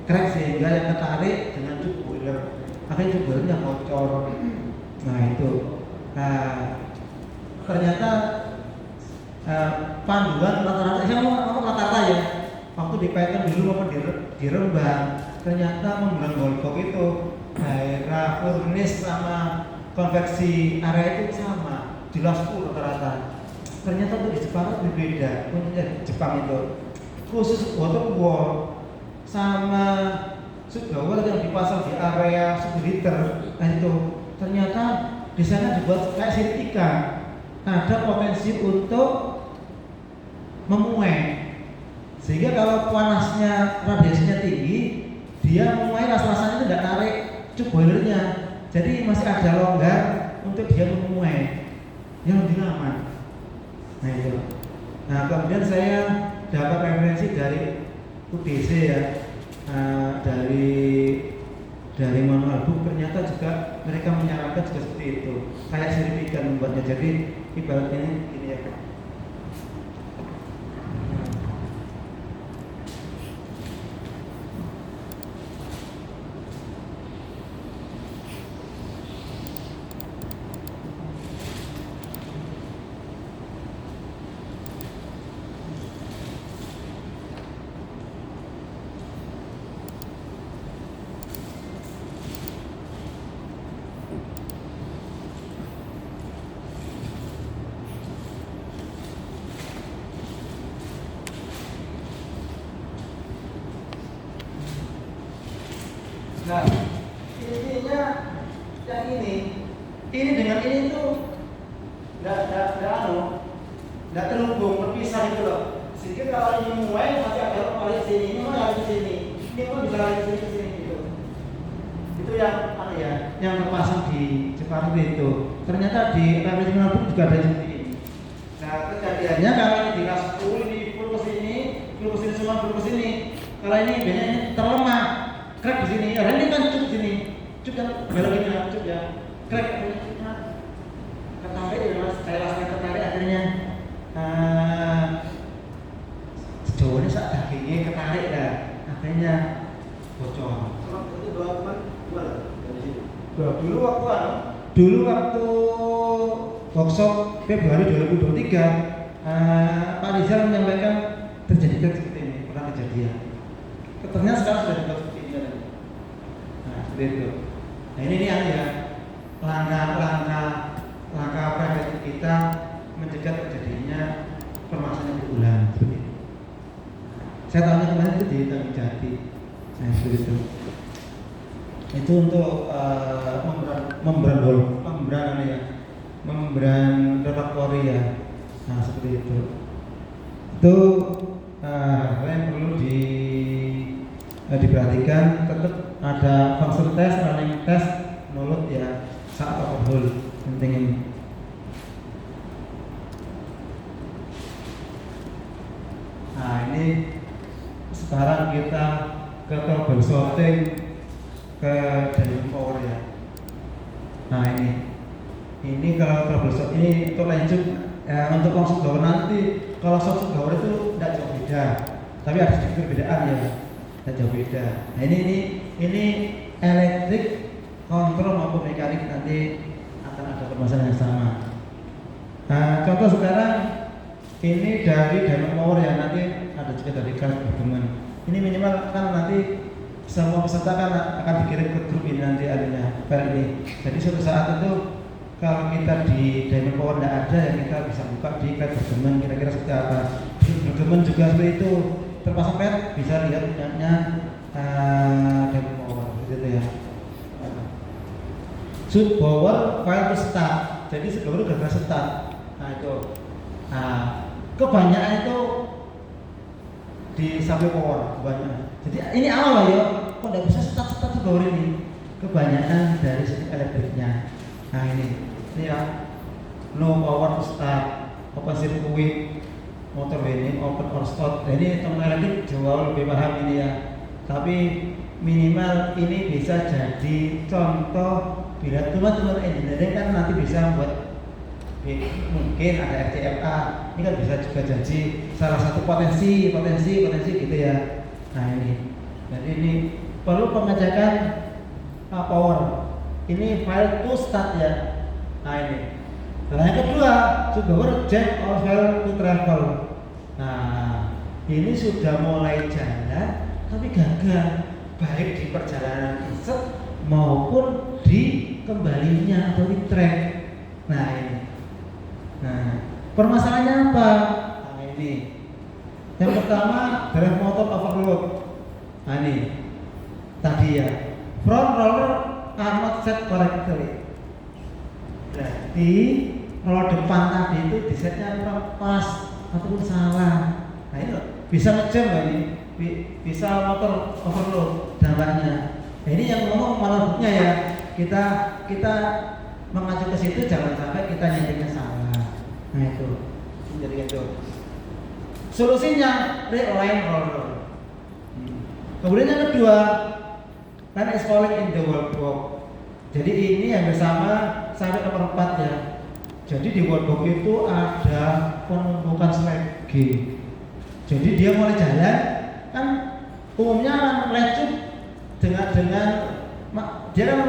crack sehingga yang ketarik dengan tube boiler, akhirnya tube boilernya bocor. Nah itu, ternyata panduan rata-rata, saya mau rata-rata ya, waktu di Python dulu maupun di Rembang, ternyata membran wallcock itu daerah furnace sama konveksi area itu sama, jelas full rata-rata. Ternyata tuh di Jepang berbeda, di Jepang itu khusus water wall sama subwall yang dipasang di area 1 liter. Nah itu ternyata di sana dibuat kayak sirip ikan, ada potensi untuk memuai, sehingga kalau panasnya radiasinya tinggi, dia memuai ras-rasanya itu tidak tarik tube boilernya, jadi masih ada longgar untuk dia memuai yang lebih lama. Nah itu. Nah kemudian saya dapat referensi dari UDC ya, dari manual book, ternyata juga mereka menyarankan juga seperti itu, kayak sirip ikan membuatnya. Jadi ibaratnya ini ya. Nah, intinya yang ini dengan ini tuh nggak terhubung, terpisah gitu loh. Sehingga kalau ini mulai masih ada orang balik sini, ini mau lari ke sini, ini pun bisa lari ke sini gitu. Itu yang apa ya? Yang terpasang di Jepang itu. Ternyata di referensi pun juga ada seperti ini. Nah, kejadiannya kalau ini dinas full, ini full ke sini semua full ke sini. Kalau ini biasanya ini terlemah. Crack di sini, ya ini kan cukup sini, cukup yang belok ini lah, cukup ya, crack akhirnya ketarik ya mas, kayak rasanya ketarik akhirnya sejauhnya saat dagingnya ketarik dah, akhirnya bocor. Itu dua teman gimana dari situ? Dulu waktu workshop Februari 2023, Pak Rizal menyampaikan terjadi seperti ini, pernah kejadian. Ternyata sekarang sudah dibuat seperti ini. Nah, seperti itu. Nah ini ya langkah preventif kita mencegah terjadinya permasalahan berulang seperti itu. Saya tahunya kemarin itu di Tanjung Jati. Nah seperti itu. Itu untuk membran refractory ya. Nah seperti itu. Itu hal yang perlu diperhatikan. Tetap ada function test, running test, mulut ya, saat overhaul penting ini. Nah ini sekarang kita ke troubleshooting ke dynamic power ya. Nah ini kalau troubleshoot ini untuk lanjut untuk langsung power nanti. Kalau langsung power itu tidak jauh beda, tapi ada sedikit perbedaan ya, tidak jauh beda. Nah ini elektrik kontrol maupun mekanik nanti akan ada permasalahan yang sama. Nah, contoh sekarang ini dari dynamic power ya, nanti ada juga dari kelas berteman. Ini minimal kan nanti semua peserta kan akan dikirim ke grup ini nanti adanya file ini. Jadi suatu saat itu kalau kita di dynamic power tidak ada, ya kita bisa buka di kelas berteman kira-kira seperti apa. Di berteman juga seperti itu, terpasang pet bisa lihat punyanya double power gitu ya. Should power file to start. Jadi sebelum udah start. Nah itu. Nah, kebanyakan itu di sampai power kebanyakan. Jadi ini awal ya. Kok nggak bisa start sebelum ini? Kebanyakan dari sisi elektriknya. Nah ini ya. No power to start. Open circuit, motor winning, open or stop. Jadi teman-teman elektrik jauh lebih paham ini ya. Tapi minimal ini bisa jadi contoh bila teman-teman engineering kan nanti bisa buat mungkin ada FCFA, ini kan bisa juga jadi salah satu potensi gitu ya. Nah ini, jadi ini perlu pengecekan power. Ini file to start ya. Nah ini. Nah yang kedua, sudah jack or file to travel. Nah ini sudah mulai jalan, tapi gagal baik di perjalanan insert maupun di kembalinya atau di track. Nah ini. Nah, permasalahannya apa? Nah ini. Yang pertama, drive motor overload. Nah ini. Tadi ya. Front roller are not set correctly. Berarti roller depan tadi itu disetnya kurang pas ataupun salah. Nah itu bisa ngejam ini. Bisa motor overload dampaknya. Nah, ini yang ngomong malah buknya ya. Kita mengacu ke situ jangan sampai kita nyetirnya salah. Nah itu. Jadi itu. Solusinya realign roller. Kemudian yang kedua, plan is falling in the workbox. Jadi ini yang bersama sampai nomor 4 ya. Jadi di workbox itu ada penumpukan slack G. Jadi dia mulai jalan kan umumnya lanjut dengan dia kan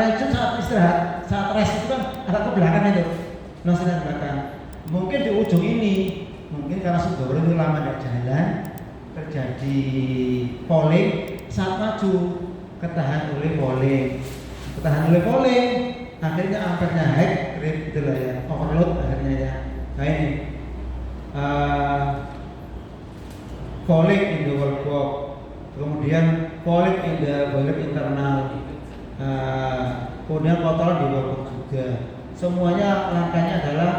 lanjut saat istirahat, saat rest itu kan ada ke belakang itu, nasihat belakang. Mungkin di ujung ini, mungkin karena sudah itu lama tidak jalan, terjadi polling saat maju, ketahan oleh polling, akhirnya ampernya high grade gitu lah ya, overload akhirnya ya. Nah ini polling in the workbox, kemudian polling in the boiler internal, kemudian kotoran di workbox juga. Semuanya langkahnya adalah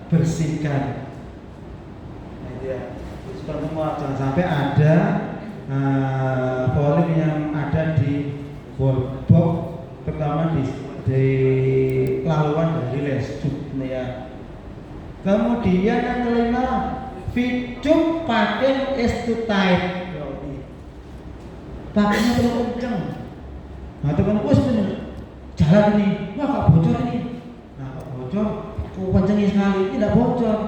bersihkan. Nah itu ya, bersihkan semua, jangan sampai ada polling yang ada di workbox, terutama di laluan dari lesjuk ya. Kemudian yang kelima, Vicup pakai es too tight. Pakainya terlalu kenceng. Nah teman bener jalan ini, wah kok bocor ini. Nah kok bocor, kok kencengnya sekali, tidak bocor.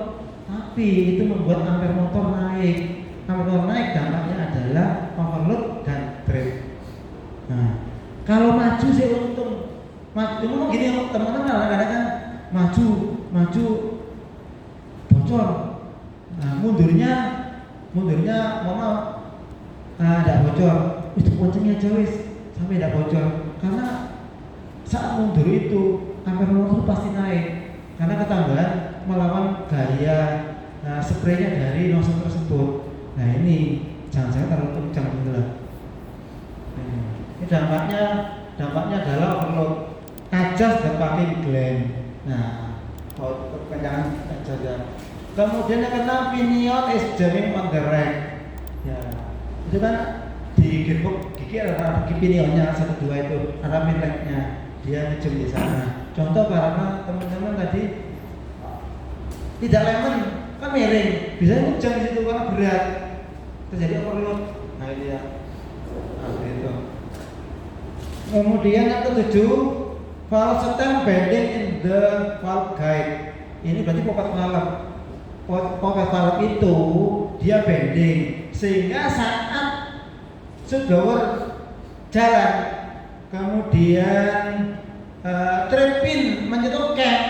Tapi itu membuat ampere motor naik. Ampere motor naik dampaknya adalah overload dan trip. Nah kalau maju sih untung. Maju gini teman-teman kadang-kadang maju bocor. Nah mundurnya mama tidak bocor, itu kencengnya jauh sampai tidak bocor karena saat mundur itu ampere motor pasti naik karena ketambahan melawan gaya spraynya dari nozzle tersebut. Nah ini jangan terlalu kencang gitu lah. Ini dampaknya adalah overload. Adjust the packing gland. Nah kekencangan saja. Kemudian yang keenam, pinion is jamming on the rack. Ya, itu kan di gearbox gigi ada pinionnya 1 2 itu, ada pin racknya, dia ngejam di sana. Contoh karena teman-teman tadi tidak lemon, kan miring, bisa ngejam di situ karena berat, terjadi overload. Nah ini ya, nah gitu. Kemudian yang ketujuh, valve stem bending in the valve guide. Ini berarti pocket valve itu dia bending sehingga saat shoulder jalan kemudian trip pin menyentuh cam,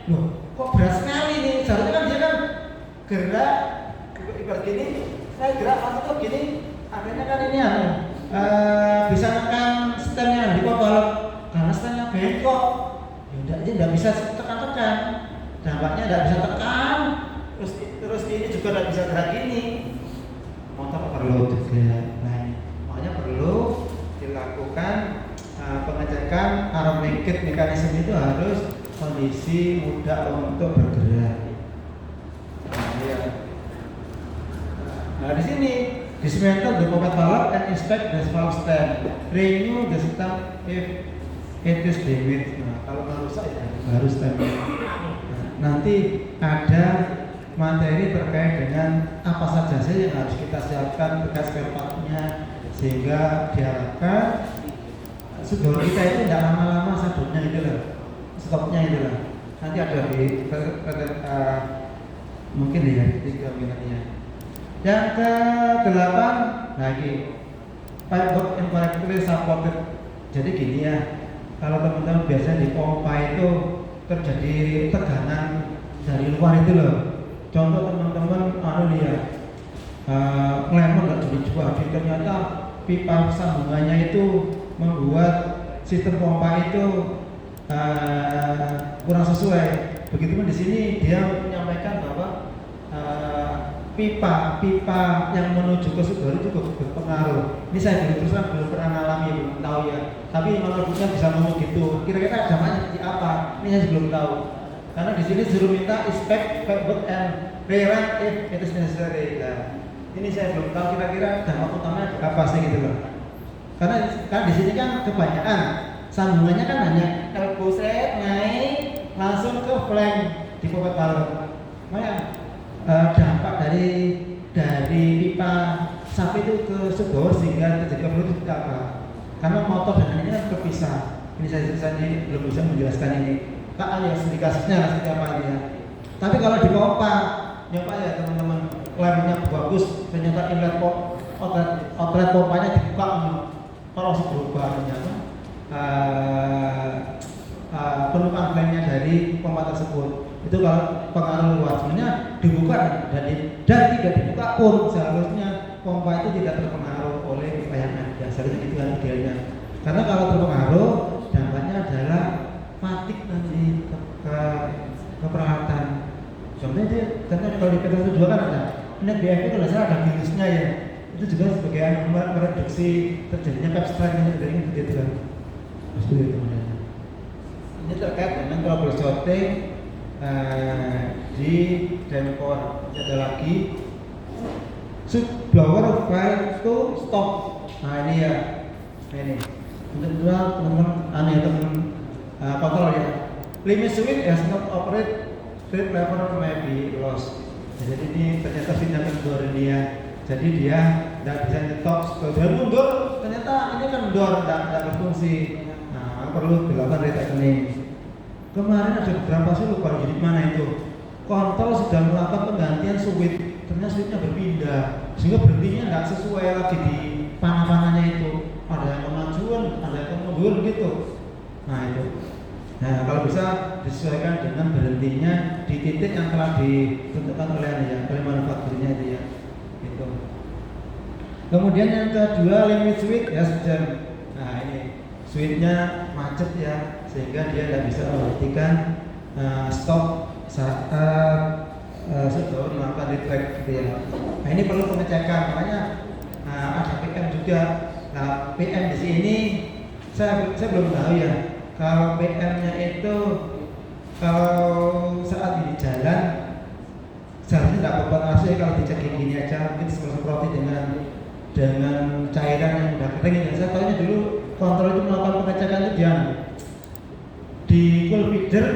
loh kok berat sekali nih, seharusnya kan dia kan gerak ibarat gini, saya gerak atau gini, akhirnya kan ini bisa menekan stemnya di valve karena stemnya bengkok, ya tidak bisa tekan-tekan, dampaknya tidak bisa tekan. Terus ini juga tidak bisa gerak gini. motor overload juga. Nah, makanya perlu dilakukan pengecekan arm linkage mekanisme itu harus kondisi mudah untuk bergerak. Nah, ya. Nah, di sini dismantle the pocket valve and inspect the valve stem. Renew the system if it is damaged. Nah, kalau rusak ya baru stemnya. Nanti ada materi terkait dengan apa saja sih yang harus kita siapkan bekas spare part-nya sehingga diharapkan sebelum kita itu tidak lama-lama sabutnya itu lah, stopnya itu lah. Nanti ada di mungkin ya 3 minutnya. Yang ke-8 lagi pipe work incorrectly supported. Jadi gini ya, kalau teman-teman biasanya di pompa itu terjadi tegangan dari luar itu loh. Contoh teman-teman lihat ngelemon nggak jadi ternyata pipa sambungannya itu membuat sistem pompa itu kurang sesuai. Begitupun di sini dia menyampaikan bahwa pipa yang menuju ke Subaru itu berpengaruh. Ini saya belum pernah ngalami, belum tahu ya. Tapi menurutnya bisa ngomong gitu. Kira-kira dampaknya seperti apa? Ini saya belum tahu. Karena di sini suruh minta inspect pipework and rerun if it is necessary. Nah, ini saya belum tahu kira-kira dampak utamanya apa sih gitu loh. Karena di sini kan kebanyakan sambungannya kan hanya elbow set naik langsung ke flank di pocket valve. Makanya dampak dari pipa sapi itu ke subbawah sehingga terjadi overload itu apa? Karena motor dan ini kan terpisah. Ini saya belum bisa menjelaskan ini. Kak alias di kasusnya seperti apa ini ya. Tapi kalau di pompa, nyoba ya teman-teman, lemnya bagus, ternyata inlet outlet pompanya dibuka, kalau berubah ternyata penumpang lemnya dari pompa tersebut. Itu kalau pengaruh luas, sebenarnya dibuka dan tidak dibuka pun seharusnya pompa itu tidak terpengaruh oleh pipa yang ada. Seharusnya itu kan idealnya. Karena kalau terpengaruh, dampaknya adalah matik nanti ke peralatan. Contohnya kalau di PT-1 kan ada ini BF itu kalau salah ada virusnya ya. Itu juga sebagai mereduksi terjadinya pipe strike dari begitu kan. Ini terkait dengan troubleshooting di Denpor. Ada lagi blower fail to stop. Nah ini ya, ini untuk teman-teman kontrol ya. Limit switch has not operate, trip lever may be lost. Jadi ini ternyata switchnya kendor ini ya. Jadi dia tidak bisa nyetop, dia mundur. Ternyata ini kan kendor, tidak berfungsi. Nah, perlu dilakukan retightening. Kemarin ada beberapa sih lupa jadi mana itu. Kontrol sudah melakukan penggantian switch, ternyata switchnya berpindah, sehingga berhentinya tidak sesuai lagi di panah-panahnya itu. Ada yang kemajuan, ada yang mundur gitu. Nah itu. Nah kalau bisa disesuaikan dengan berhentinya di titik yang telah ditentukan oleh manufakturnya itu ya. Gitu. Kemudian yang kedua limit switch ya jam. Nah ini switchnya macet ya, sehingga dia tidak bisa menghentikan stop saat sudah melakukan retract gitu ya. Nah ini perlu pengecekan, makanya ada PM juga. Nah PM di sini saya belum tahu ya. Kalau PM-nya itu kalau saat di jalan seharusnya tidak berpotensi kalau dicek gini aja mungkin semproti dengan cairan yang udah kering. Dan saya tahunya dulu kontrol itu melakukan pengecekan itu di cool feeder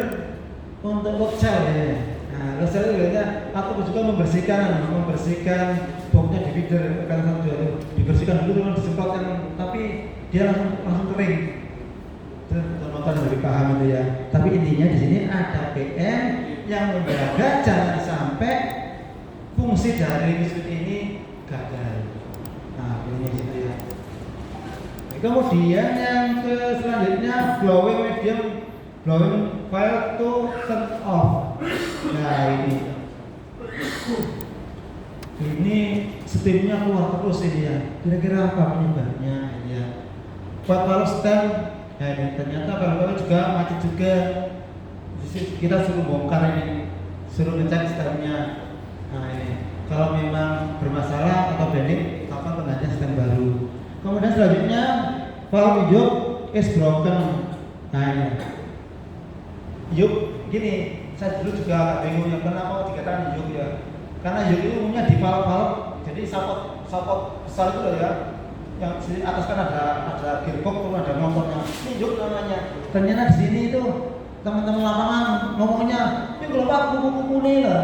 untuk load cell ya. Nah, load cell itu biasanya aku juga membersihkan boxnya di feeder kan satu itu dibersihkan dulu dengan disemprotkan, tapi dia langsung kering. Teman-teman lebih paham itu ya. Tapi intinya di sini ada PM yang menjaga jangan sampai fungsi dari mesin ini gagal. Nah, ini gitu ya. Kemudian yang selanjutnya blowing valve to turn off. Nah ini steamnya keluar terus ini ya. Kira-kira apa penyebabnya ya? Valve stem. Nah ini ternyata kalau juga macet juga. Kita suruh bongkar ini, suruh ngecek stemnya. Nah ini Kalau memang bermasalah atau bending, maka penggantian stem baru. Kemudian selanjutnya valve yuk is broken. Nah ini yuk gini, saya dulu juga agak bingung ya kenapa dikatakan yuk ya. Karena yuk itu umumnya di valve, jadi sapot besar itu loh ya. Yang di atas kan ada gearbox, ada motornya. Ini yuk namanya. Ternyata di sini itu teman-teman lapangan ngomongnya, ini kalau pak kupu-kupu nih lah.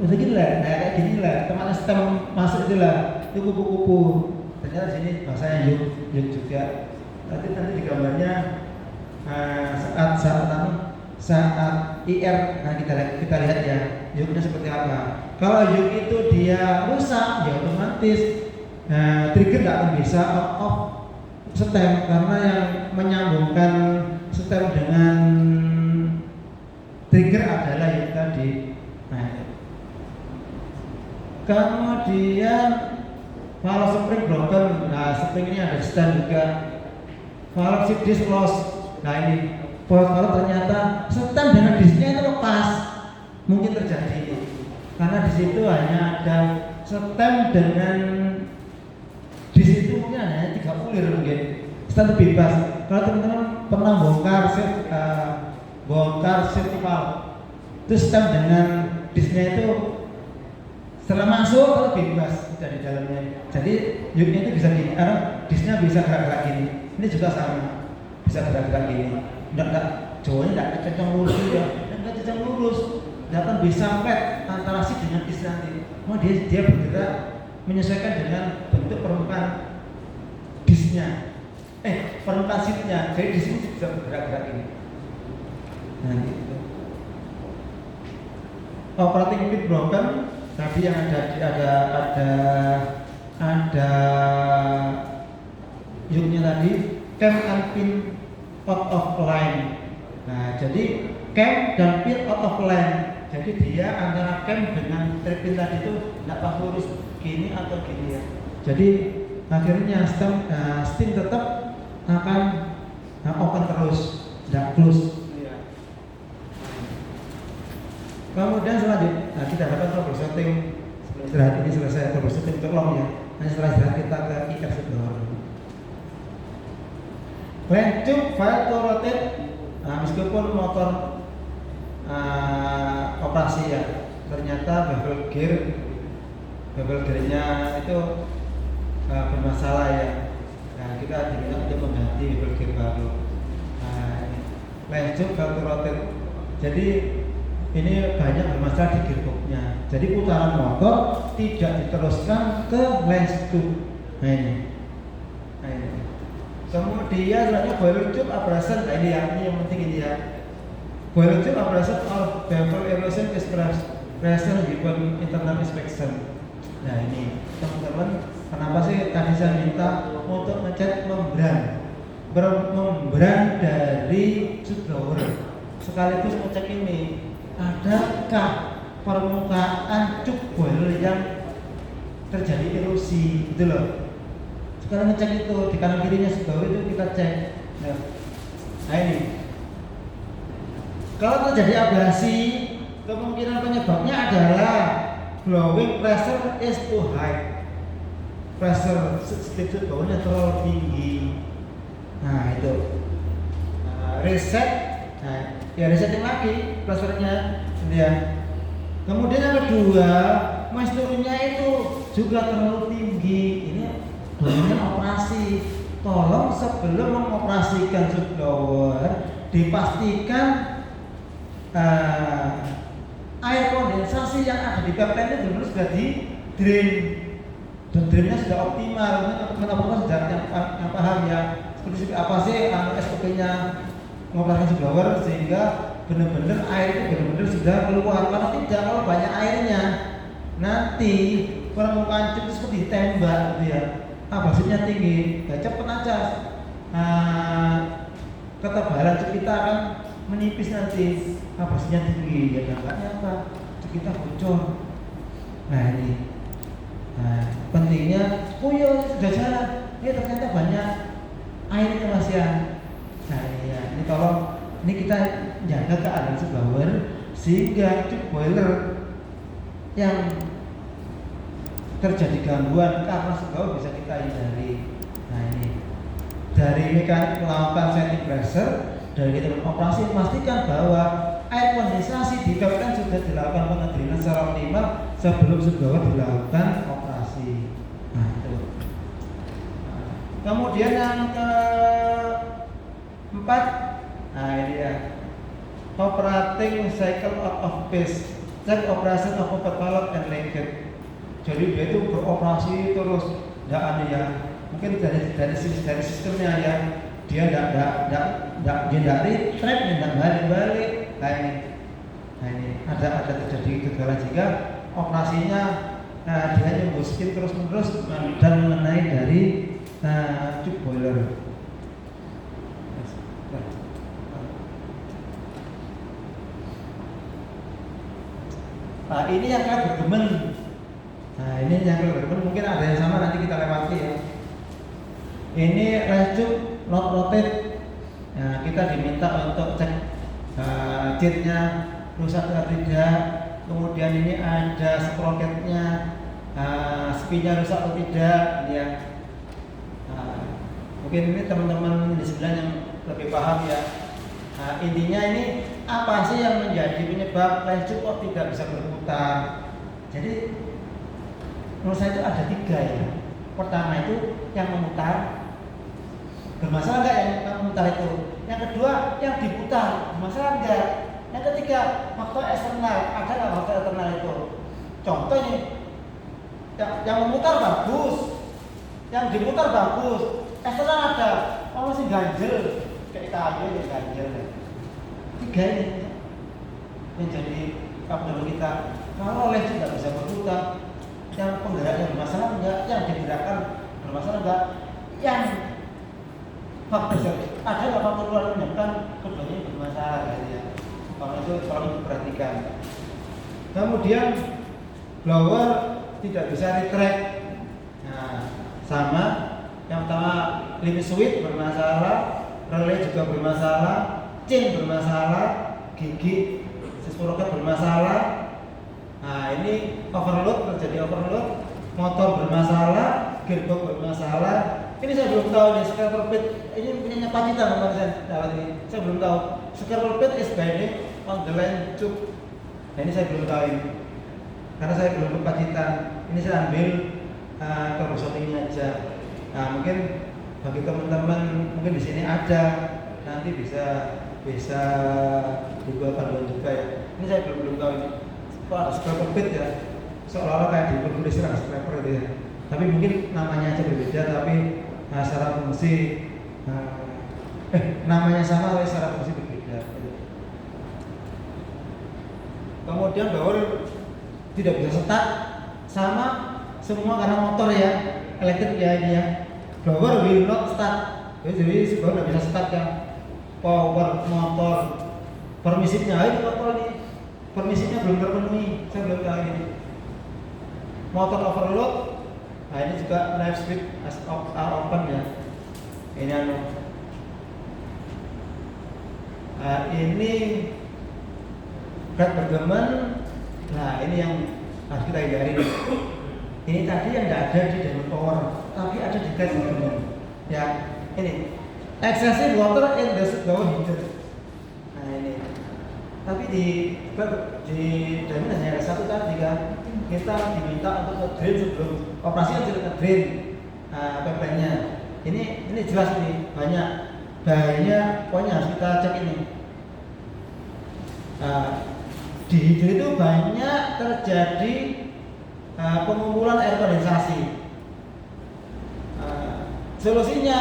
Udah gini lah, nah kayak gini lah, teman stem masuk itu lah, itu kupu-kupu. Ternyata di sini bahasanya yuk juga. Nanti di gambarnya saat IR, nah kita lihat ya, yuknya seperti apa. Kalau yuk itu dia rusak, ya otomatis trigger nggak akan bisa off stem karena yang menyambungkan stem dengan trigger adalah yuk tadi. Nah, kemudian valve spring broken, nah spring ini ada stem juga. Valve slip disc loss, nah ini valve ternyata stem dengan disknya itu lepas, mungkin terjadi karena di situ hanya ada stem dengan disk itu mungkin hanya 3 ulir mungkin, stem bebas. Kalau teman-teman pernah bongkar safety valve, itu stem dengan disknya itu setelah masuk kalau bebas dari dalamnya. Jadi yuknya itu bisa gini, karena disknya bisa gerak-gerak gini. Ini juga sama, bisa gerak-gerak gini. Enggak jauhnya enggak kencang lurus ya, enggak kencang lurus. Enggak akan bisa flat antara si dengan disk nanti. Dia bergerak menyesuaikan dengan bentuk permukaan disknya. Permukaan seatnya. Jadi disk ini bisa bergerak-gerak gini. Nah gitu. Operating pin broken. Tadi yang ada yuknya tadi, cam and pin out of line. Nah, jadi cam dan pin out of line. Jadi dia antara cam dengan pin tadi itu tidak pas lurus gini atau gini ya. Jadi akhirnya stem tetap akan open terus, tidak close. Kemudian selanjutnya kita dapat troubleshooting. Istirahat ini selesai troubleshooting untuk long ya. Nah setelah istirahat kita ke IR sebelum. Crank tube fail to rotate. Nah, meskipun motor operasi ya, ternyata bevel gearnya itu bermasalah ya. Nah kita diminta untuk mengganti bevel gear baru. Nah, crank tube fail to rotate. Jadi ini banyak bermasalah di gearboxnya. Jadi putaran motor tidak diteruskan ke lens tube. Nah ini. Kemudian selanjutnya boiler tube abrasion. Nah ini yang penting ini ya. Boiler tube abrasion or bevel erosion is present given internal inspection. Nah ini teman-teman, kenapa sih tadi saya minta untuk ngecat membran dari subflower sekaligus ngecek ini. Adakah permukaan cup boiler yang terjadi erosi gitu loh. Sekarang ngecek itu di kanan kirinya sebawah itu kita cek. Nah ini kalau terjadi abrasi, kemungkinan penyebabnya adalah blowing pressure is too high. Pressure sedikit bawahnya terlalu tinggi. Nah itu reset. Nah, ya resetting lagi pressurnya ya. Kemudian yang kedua, moisturnya itu juga terlalu tinggi. Ini dorongan operasi. Tolong sebelum mengoperasikan subflower dipastikan air kondensasi yang ada di pipeline itu benar-benar sudah di drain dan drainnya sudah optimal. Teman-teman sudah yang paham ya seperti apa sih SOP-nya mengoperasikan subflower sehingga benar-benar air itu benar-benar sudah keluar. Kalau tidak, kalau banyak airnya nanti permukaan cup itu seperti tembak gitu ya. Abrasinya tinggi, ya cepet aja ketebalan cup kita akan menipis nanti. Abrasinya tinggi, ya dampaknya apa? Cup kita bocor. Nah ini, pentingnya, oh ya sudah jalan, ya ternyata banyak airnya mas ya. Nah ya, ini tolong, ini kita jaga keadaan subflower sehingga cup boiler yang terjadi gangguan karena sebab bisa kita hindari. Nah ini dari mekanik melakukan setting pressure, dari kita operasi memastikan bahwa air kondensasi di kapten sudah dilakukan pengedilan secara optimal sebelum sebuah dilakukan operasi. Nah itu. Kemudian yang keempat, nah ini ya, operating cycle out of phase, check operation of valve and linkage. Jadi dia itu beroperasi terus, tidak ada ya. Mungkin dari sistemnya ya, dia tidak retract, tidak balik. Nah ini ada terjadi kegagalan jika operasinya dia nyembuskin terus menerus dan mengenai dari tube boiler. Nah ini yang kalian berdemen. Nah ini yang kalian berdemen, mungkin ada yang sama nanti kita lewati ya. Ini tube not rotate. Nah kita diminta untuk cek jetnya rusak atau tidak. Kemudian ini ada sprocketnya, spinnya rusak atau tidak ya. Mungkin ini teman-teman di sebelah yang lebih paham ya. Nah, intinya ini apa sih yang menjadi penyebab tube kok tidak bisa berputar? Jadi menurut saya itu ada 3 ya. Pertama itu yang memutar, bermasalah nggak yang memutar itu? Yang kedua yang diputar, bermasalah nggak? Yang ketiga faktor eksternal, ada nggak faktor eksternal itu? Contoh ini, yang memutar bagus, yang diputar bagus, eksternal ada, masih ganjel, kayak kayu yang ganjel. 3 ini yang jadi faktor kita. Kalau oleh tidak bisa berputar, yang penggeraknya bermasalah enggak, yang digerakkan bermasalah enggak, yang faktor ada nggak faktor luar menyebabkan keduanya bermasalah gitu ya. Kalau itu tolong diperhatikan. Kemudian blower tidak bisa retract. Nah, sama yang pertama limit switch bermasalah, relay juga bermasalah, chain bermasalah, gigi sprocket bermasalah. Nah ini overload, terjadi overload, motor bermasalah, gearbox bermasalah. Ini saya belum tahu nih, scraper pit ini punya Pacitan kemarin saya dapat ini. Saya belum tahu. Scraper pit is binding on the line tube. Nah ini saya belum tahu ini, karena saya belum ke Pacitan. Ini saya ambil troubleshooting aja. Nah mungkin bagi teman-teman mungkin di sini ada, nanti bisa dibuat panduan juga ya. Ini saya belum tahu ini. Kok ada scraper pit ya? Seolah-olah kayak di perkulisan ada scraper gitu ya. Tapi mungkin namanya aja berbeda, tapi secara fungsi namanya sama, tapi secara fungsi berbeda. Kemudian blower tidak bisa start, sama semua karena motor ya, elektrik ya ini ya. Blower will not start. Jadi blower tidak bisa start ya. Power motor permisifnya ini motor ini. Permisinya belum terpenuhi, saya belum tahu ini. Motor overload, nah ini juga drive switch are open ya. Ini ini berat bergemen. Nah ini yang harus kita hindari. Ini tadi yang tidak ada di dalam power, tapi ada di gas bergemen. Ya ini excessive water in the blower heater. Nah ini. Tapi di dalam hanya ada 1 tadi kan, kita diminta untuk nge-drain sebelum operasi kan sudah nge-drain pipeline-nya. Ini jelas nih, banyak pokoknya harus kita cek ini. Di hidro itu banyak terjadi pengumpulan air kondensasi. Solusinya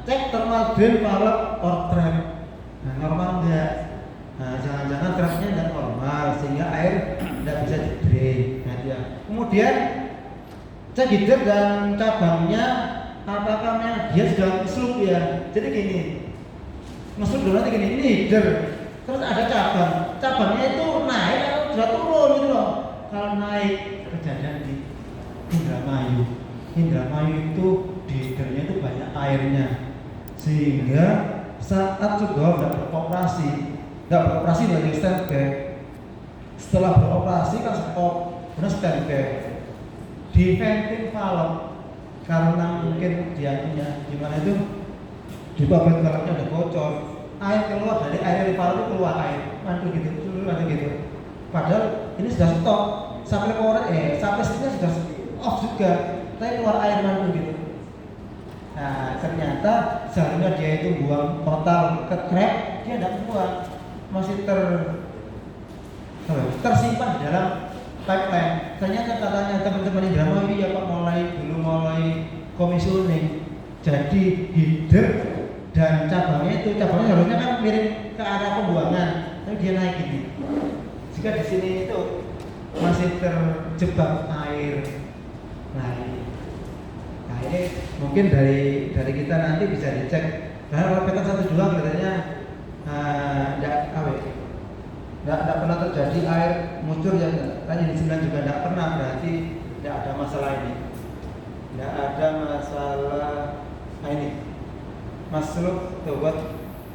cek thermal drain valve or trap. Nah, normal enggak? Nah, jangan-jangan trapnya tidak normal sehingga air tidak bisa di-drain. Nah, ya. Kemudian cek header dan cabangnya apakah dia sudah ngeslup ya. Jadi gini, ngeslup dulu nanti gini, ini header, terus ada cabangnya itu naik atau sudah turun gitu loh. Kalau naik, kejadian di Indramayu itu di headernya itu banyak airnya, sehingga saat sudah tidak beroperasi dari standby. Setelah beroperasi kan stop, benar standby. di venting valve karena mungkin dianunya gimana itu di pabrik valve-nya ada bocor, air keluar dari air valve itu keluar air mantul gitu. Padahal ini sudah stop sampai sini sudah off juga, tapi keluar air mantul gitu. Nah ternyata seharusnya dia itu buang total ke crack, dia tidak buang, masih tersimpan di dalam pipeline. Ternyata katanya teman-teman di dalam ya Pak mulai komisioning, jadi header dan cabangnya harusnya kan miring ke arah pembuangan, tapi dia naik gini. Jika di sini itu masih terjebak air. Nah ini mungkin dari kita nanti bisa dicek. Karena kalau petak 1 2 kelihatannya tidak pernah terjadi air muncul ya. Kan yang di 9 juga tidak pernah, berarti tidak ada masalah ini. Tidak ada masalah. Nah ini masuk toward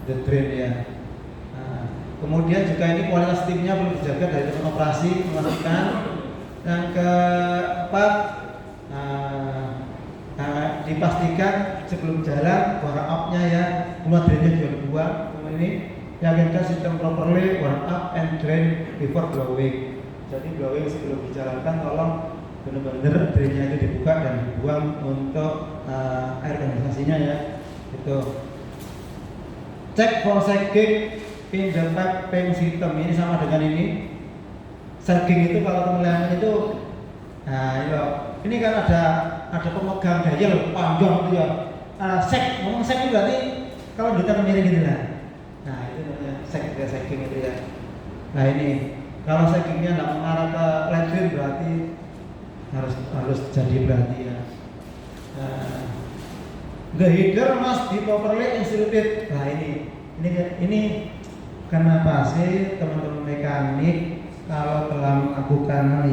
the drain ya. Kemudian juga ini kualitas timnya perlu dijaga dari teman operasi, memastikan. Yang keempat, dipastikan sebelum jalan warm up-nya ya, keluar drainnya juga dibuang. Ini yakinkan sistem properly warm up and drain before blowing. Jadi blowing sebelum dijalankan tolong benar-benar drainnya itu dibuka dan dibuang untuk air kondensasinya ya. Itu. Cek for sagging in the piping system, ini sama dengan ini. Sagging itu kalau teman-teman itu, ini kan ada pemegang dial panjang itu ya. Ngomong sag itu berarti kalau ditekan miring gitu lah. Nah itu namanya sagging itu ya. Nah ini kalau saggingnya tidak mengarah ke latrine berarti harus jadi berarti ya. The header must be properly insulated. Nah ini kenapa sih teman-teman mekanik kalau telah melakukan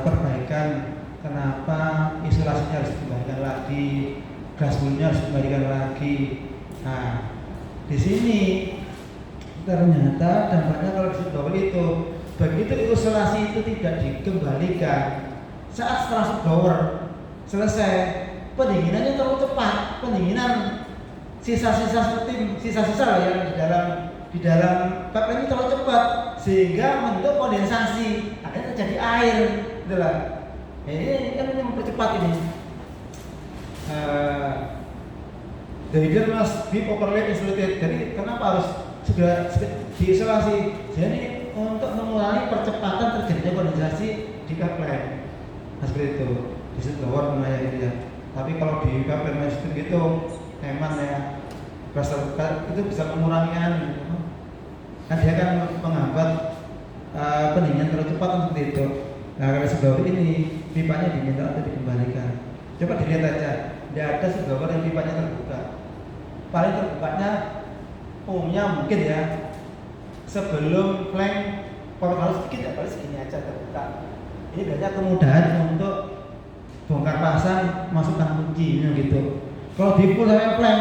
perbaikan, kenapa isolasinya harus dikembalikan lagi, gasbolnya harus dikembalikan lagi. Nah di sini ternyata dampaknya kalau di bawah itu, begitu isolasi itu tidak dikembalikan, saat setelah blower selesai, pendinginannya terlalu cepat, pendinginan sisa-sisa yang di dalam pipeline ini terlalu cepat sehingga membentuk kondensasi, akhirnya terjadi air, gitu lah. Ini kan mempercepat ini. The header must be properly insulated. Jadi kenapa harus segera diisolasi? Jadi untuk mengurangi percepatan terjadinya kondensasi di pipeline. Nah, seperti itu. Disebut blower namanya gitu ya. Tapi kalau di pipeline system gitu hemat ya. Itu bisa mengurangi gitu. Kan dia kan menghambat pendinginan terlalu cepat seperti itu. Nah kalau sebelum ini pipanya diminta atau dikembalikan. Coba dilihat aja, tidak ada sebelum yang pipanya terbuka. Paling terbukanya umumnya mungkin ya sebelum flank harus sedikit ya, paling segini aja terbuka. Ini biasanya kemudahan untuk bongkar pasang, masukkan kuncinya gitu. Kalau di full sampai flank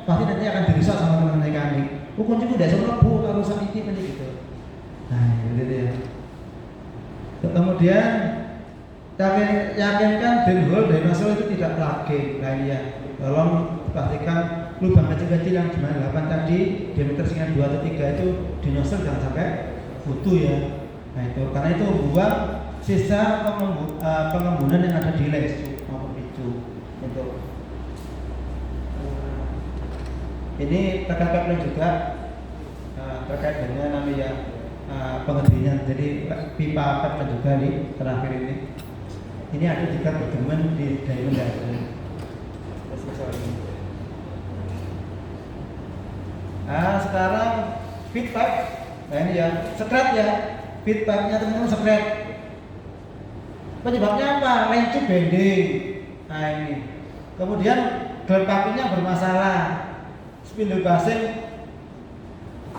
pasti nanti akan dirusak sama teman mekanik. Kunci udah semua kalau rusak ini gitu. Nah gitu ya. Kemudian yakinkan drain hole dari nozzle itu tidak plugging. Nah ya, tolong pastikan lubang kecil-kecil yang di 8 tadi diameter sekian 2 atau 3 itu di nozzle jangan sampai futu ya. Nah itu karena itu buang sisa pengembunan yang ada di lens maupun picu itu. Ini tekan pipeline juga terkait dengan namanya pengedilan. Jadi pipa pipeline juga di terakhir ini. Ini ada juga berteman di diamond diagram. Nah sekarang feed pipe. Nah ini ya sekret ya. Feed pipe-nya teman-teman sekret. Penyebabnya apa? Lencu bending. Nah ini. Kemudian ground pipe-nya bermasalah. Spindle basing.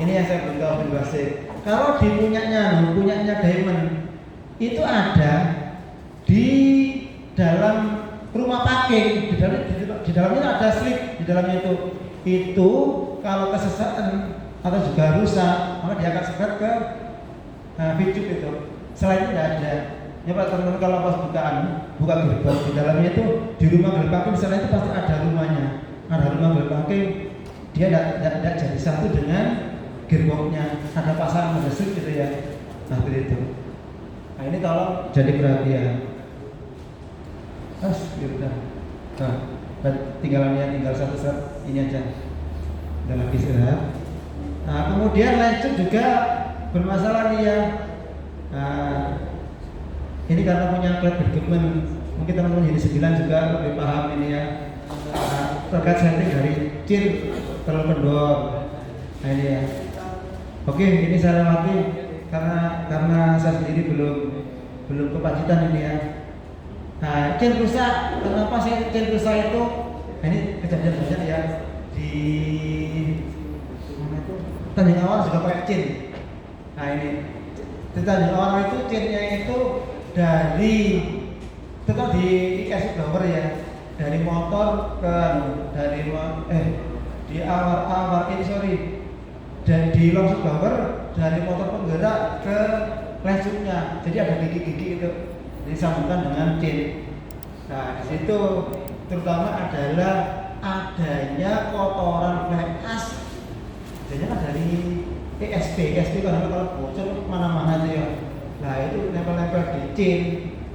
Ini yang saya belum tahu spindle basing. Kalau di punyanya diamond itu ada di dalam rumah packing, di dalamnya ada slip di dalamnya itu kalau kesesatan atau juga rusak maka dia akan sekat ke picup itu. Selain itu tidak ada. Ya Pak teman-teman kalau pas buka gerbang di dalamnya itu di rumah gerbang di sana itu pasti ada rumahnya, ada rumah gerbang dia tidak jadi satu dengan gerbongnya, ada pasangan ada strip gitu ya. Nah begitu. Nah ini tolong jadi perhatian. Udah. Nah, tinggal satu set ini aja. Udah lagi istirahat. Nah kemudian lanjut juga bermasalah nih ya. Nah, ini karena punya klat bergemen, mungkin teman-teman jadi 9 juga lebih paham ini ya. Terkait setting dari cin terlalu kendor. Nah ini ya. Oke, ini saya lewati karena saya sendiri belum kepacitan ini ya. Nah, cin rusak. Kenapa sih cin rusak itu? Nah, ini kejadian ya di mana itu? Tanjung Awal juga pakai cin. Nah ini di Tanjung Awal itu cinnya itu dari tetap di IS blower ya, dari motor ke di awal ini dan di longsor blower dari motor penggerak ke lesuknya, jadi ada gigi-gigi itu disambungkan dengan cin. Nah di situ terutama adalah adanya kotoran fly ash, adanya kan dari ESP kalau bocor mana-mana aja ya. Nah itu nempel-nempel di cin,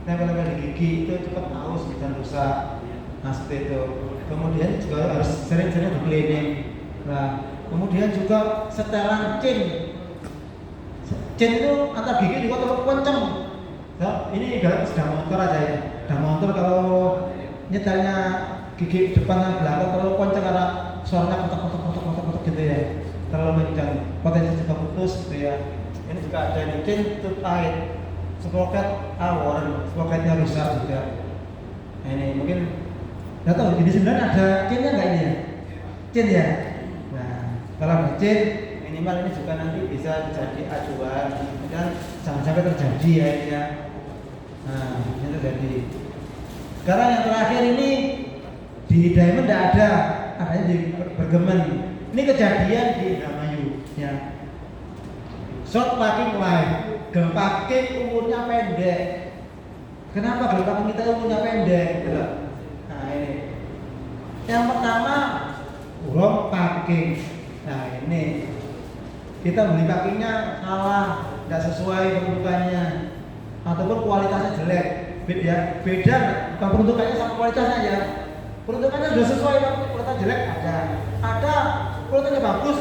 nempel-nempel di gigi itu cepat haus dan rusak. Nah seperti itu. Kemudian juga harus sering-sering di cleaning. Nah kemudian juga setelan cin. Cin itu antar gigi juga terlalu kencang. Nah, ini ibarat sepeda motor aja ya. Sepeda motor kalau nyetelnya gigi depan dan belakang terlalu kencang karena suaranya kotak-kotak gitu ya. Terlalu kencang, potensi juga putus gitu ya. Ini juga ada di cin terkait sproket awon, sproketnya rusak juga. Nah ini mungkin nggak tahu di sebenarnya ada cinnya nggak ini ya? Cin ya. Nah kalau ada cin minimal ini juga nanti bisa jadi acuan dan jangan sampai terjadi ya ini ya. Nah ini terjadi. Sekarang yang terakhir ini di diamond tidak ada, adanya di bergemen. Ini kejadian di Indramayu ya. Short packing line, gel packing umurnya pendek. Kenapa gel packing kita umurnya pendek? Gitu. Nah ini. Yang pertama, wrong packing. Nah ini kita beli packingnya salah, tidak sesuai peruntukannya, ataupun kualitasnya jelek. Beda, bukan peruntukannya sama kualitasnya ya. Peruntukannya sudah sesuai, tapi kualitas jelek ada kualitasnya bagus,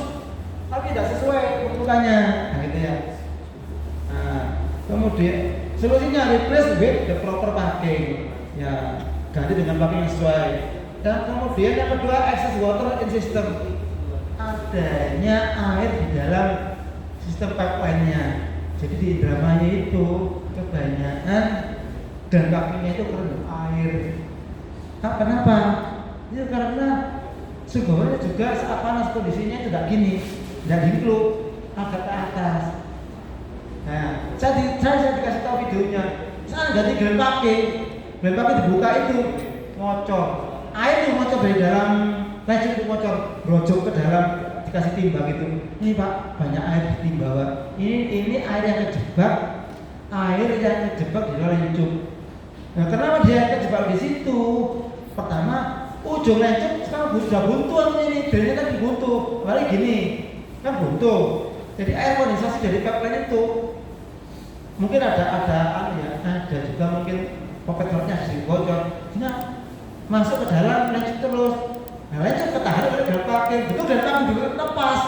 tapi tidak sesuai peruntukannya. Nah gitu ya. Nah, kemudian solusinya replace with the proper packing. Ya, ganti dengan packing yang sesuai. Dan kemudian yang kedua, excess water in system. Adanya air di dalam sistem pipeline-nya. Jadi di Indramayu itu kebanyakan dan packingnya itu kerendam air. Nah, kenapa? Itu karena sumbernya juga saat panas kondisinya tidak gini, tidak dikluk, agak ke atas. Nah, saya dikasih tahu videonya. Saya ganti gel packing dibuka itu ngocor. Air itu ngocor dari dalam lecet itu ngocor, brojok ke dalam, dikasih timba gitu. Ini Pak, banyak air di timba. Ini air yang kejebak di dalam lencuk. Nah, kenapa dia kejebak di situ? Pertama, ujung lencuk sekarang sudah buntu ini, drainnya kan buntu. Balik gini, kan buntu. Jadi air kondensasi dari pipeline itu mungkin ada juga mungkin pocket-nya sedikit bocor. Nah, masuk ke dalam lencuk terus. Nah, lencuk ketahan oleh gel packing. Betul gel packing juga lepas,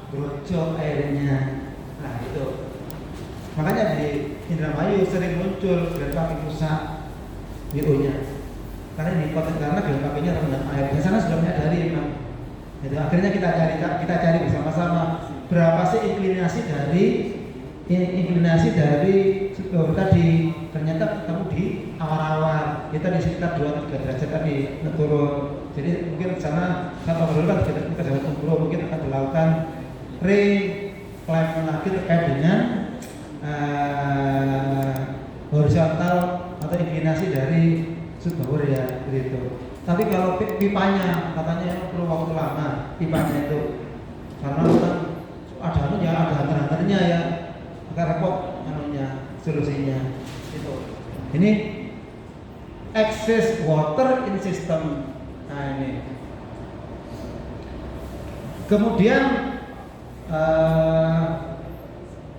brojok airnya. Nah itu. Makanya di Indramayu sering muncul gel packing rusak. BO-nya. Karena ini karena gel packingnya terendam air. Di sana sudah menyadari memang. Jadi akhirnya kita cari bersama-sama berapa sih inklinasi dari sumber tadi. Ternyata ketemu di awal-awal. Kita di sekitar 2-3 derajat tadi turun. Jadi mungkin sana satu berlalu kita jalan turun mungkin akan dilakukan reclaim lagi terkait dengan horizontal atau inklinasi dari sumber ya begitu. Tapi kalau pipanya katanya perlu waktu lama pipanya itu karena ada hantar-hantarnya ya, agak repot solusinya itu. Ini excess water in system. Nah ini. Kemudian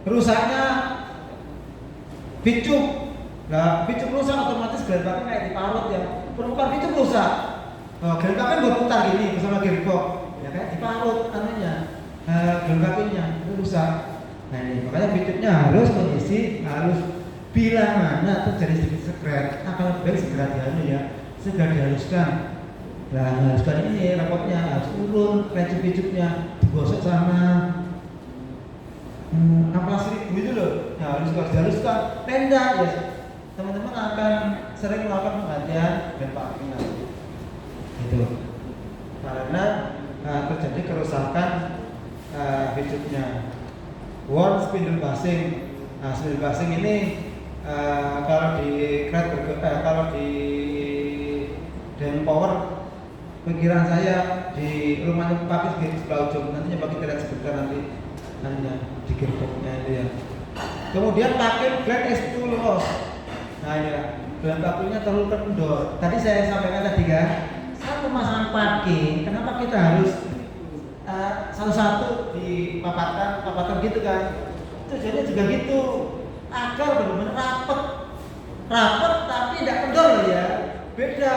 rusaknya picup. Nah, picup rusak otomatis gearbox kayak diparut ya. Permukaan picup rusak. Gearbox kan berputar gini bersama gearbox. Ya kayak diparut anunya. Gearboxnya itu rusak. Nah ini makanya picupnya harus kondisi harus bila mana terjadi sedikit sekret, akan lebih baik segera dihaluskan. Nah, haluskan ini rapotnya harus turun, picup-picupnya digosok sama amplas 1000 itu loh. Nah, harus dihaluskan. Tenda ya, teman-teman akan sering melakukan penggantian dan packing nanti. Gitu. Karena terjadi kerusakan picupnya. Worn spindle bushing. Nah, spindle bushing ini kalau di kalau di Dan Power, pikiran saya di rumahnya Pak di sebelah ujung, nantinya Pak kita lihat sebentar nantinya di gearboxnya itu ya. Kemudian pakai blade S2 loss. Nah ini ya, blade pakunya terlalu kendor. Tadi saya sampaikan tadi kan, saat pemasangan packing, kenapa kita harus satu-satu dipapatkan gitu kan? Tujuannya juga gitu, agar benar-benar rapet tapi tidak kendor ya. Beda,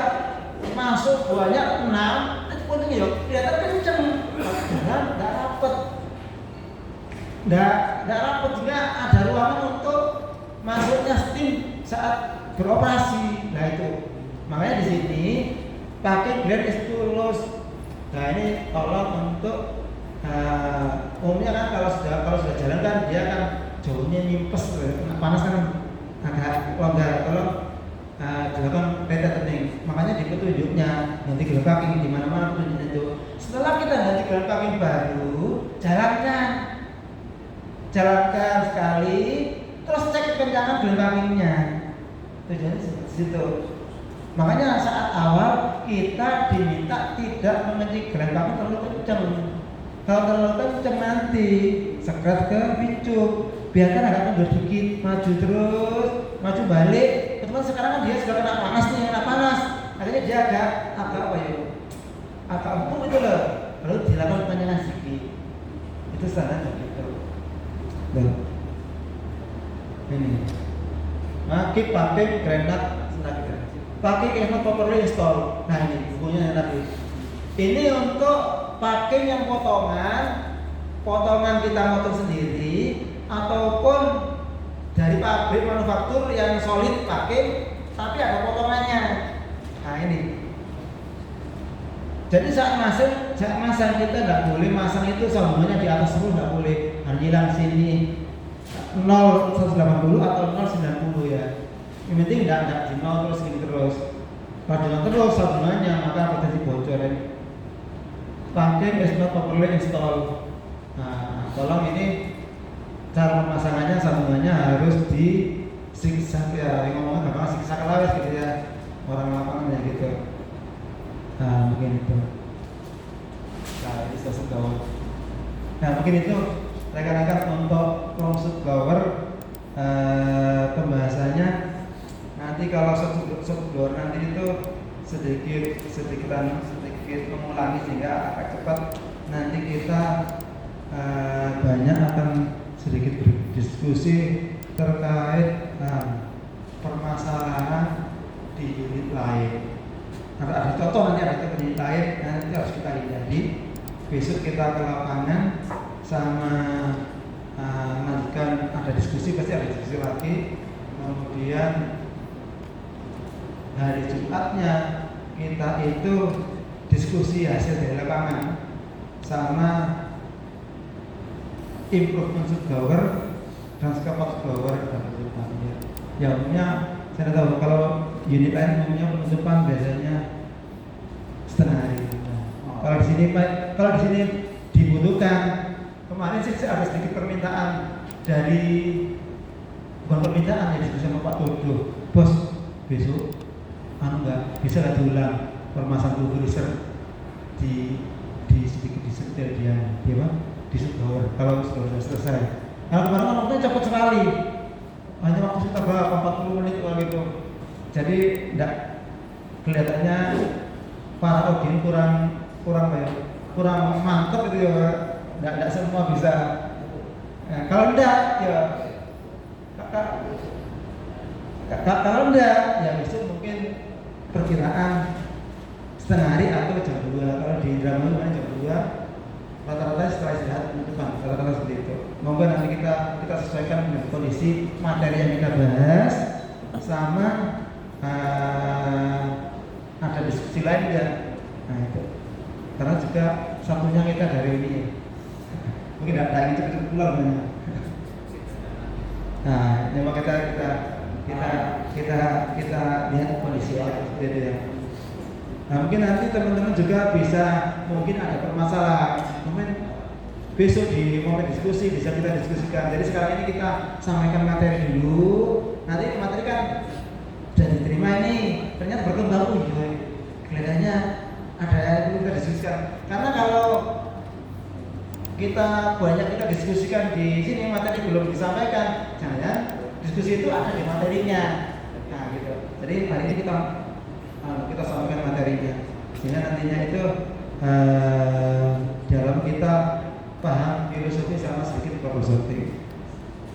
masuk buahnya 6, nanti puntung ya kelihatan kenceng, nggak rapet. Nggak rapet juga ada ruangan untuk masuknya steam saat beroperasi. Nah itu, makanya di sini pakai blade S2 loss. Nah ini tolong untuk umumnya kan kalau sudah jalan kan dia kan jauhnya nyimpes, panas kan agak longgar. Tolong dilakukan retening. Makanya di petunjuknya ganti gelang packing di mana-mana petunjuknya itu. Setelah kita ganti gelang packing baru, jalankan sekali, terus cek kekencangan gelang packingnya. Tujuannya seperti situ. Makanya saat awal kita diminta tidak mengencing gelang packing terlalu kencang. Kalau terlalu kencang nanti sekret ke picup. Biarkan agak mundur dikit, maju terus, maju balik. Teman sekarang kan dia sudah kena panas, akhirnya dia agak empuk itu loh. Lalu dilakukan penyenan sedikit. Itu standar gitu. Nah, ini. Keep pakai granat senang. Pakai enak properly install. Nah ini bukunya tadi. Ini untuk pakai yang potongan kita motong sendiri ataupun dari pabrik manufaktur yang solid pakai tapi ada potongannya. Nah ini. Jadi saat masang kita tidak boleh masang itu sambungannya di atas terus, tidak boleh. Hanjilan sini 0,180 atau 0,90 ya. Yang penting tidak di 0 terus gini terus. Kalau dengan terus sambungannya maka potensi bocor ini. Pakai is not properly install. Nah, tolong ini cara pemasangannya sambungannya harus di zigzag ya, yang ngomongnya gampang zigzag lawes gitu ya, orang lapangan ya gitu. Nah mungkin itu. Nah ini stop blower. Nah mungkin itu rekan-rekan untuk closed blower pembahasannya. Nanti kalau stop blower nanti itu sedikit mengulangi sehingga agak cepat. Nanti kita banyak akan sedikit berdiskusi terkait permasalahan di unit lain. Ada contoh nanti ada unit lain, nanti harus kita hindari. Besok kita ke lapangan sama lanjutkan, ada diskusi, pasti ada diskusi lagi. Kemudian hari Jumatnya kita itu diskusi hasil dari lapangan sama improvement subblower dan scaffold blower dan penutupannya. Ya umumnya saya tahu kalau unit lain umumnya penutupan biasanya setengah hari. Kalau di sini dibutuhkan. Kemarin sih ada sedikit permintaan dari bukan permintaan ya, diskusi sama Pak Todo. Bos besok enggak bisa nggak diulang permasalahan buzzer di sedikit disetel dia di subblower kalau sudah selesai. Kalau kemarin waktunya cepat sekali, hanya waktu sekitar berapa 40 menit kalau gitu. Jadi tidak kelihatannya para audien kurang mantap itu ya, tidak semua bisa. Nah, kalau tidak ya kalau tidak ya besok mungkin perkiraan setengah hari atau jam 2. Kalau di drama itu jam 2 rata-rata setelah istirahat penutupan, rata-rata seperti itu. Monggo nanti kita sesuaikan dengan kondisi materi yang kita bahas sama ada diskusi lain ya. Nah itu karena juga satunya kita dari ini ya. Mungkin tidak lagi cepat pulang banyak. Nah, coba kita lihat kondisinya seperti itu ya. Nah, mungkin nanti teman-teman juga bisa mungkin ada permasalahan. Mungkin besok di momen diskusi bisa kita diskusikan. Jadi sekarang ini kita sampaikan materi dulu. Nanti materi kan sudah diterima ini, ternyata berkembang kelihatannya ada yang perlu kita diskusikan. Karena kalau kita diskusikan di sini materi belum disampaikan, jangan diskusi itu ada di materinya. Nah gitu. Jadi hari ini kita sampaikan materinya, sehingga nantinya itu dalam kita paham filosofi sama sedikit filosofi.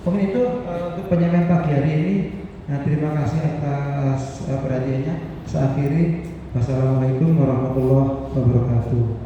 Mungkin itu untuk penyampaian pagi hari ini. Nah, terima kasih atas perhatiannya. Saya akhiri. Wassalamualaikum warahmatullahi wabarakatuh.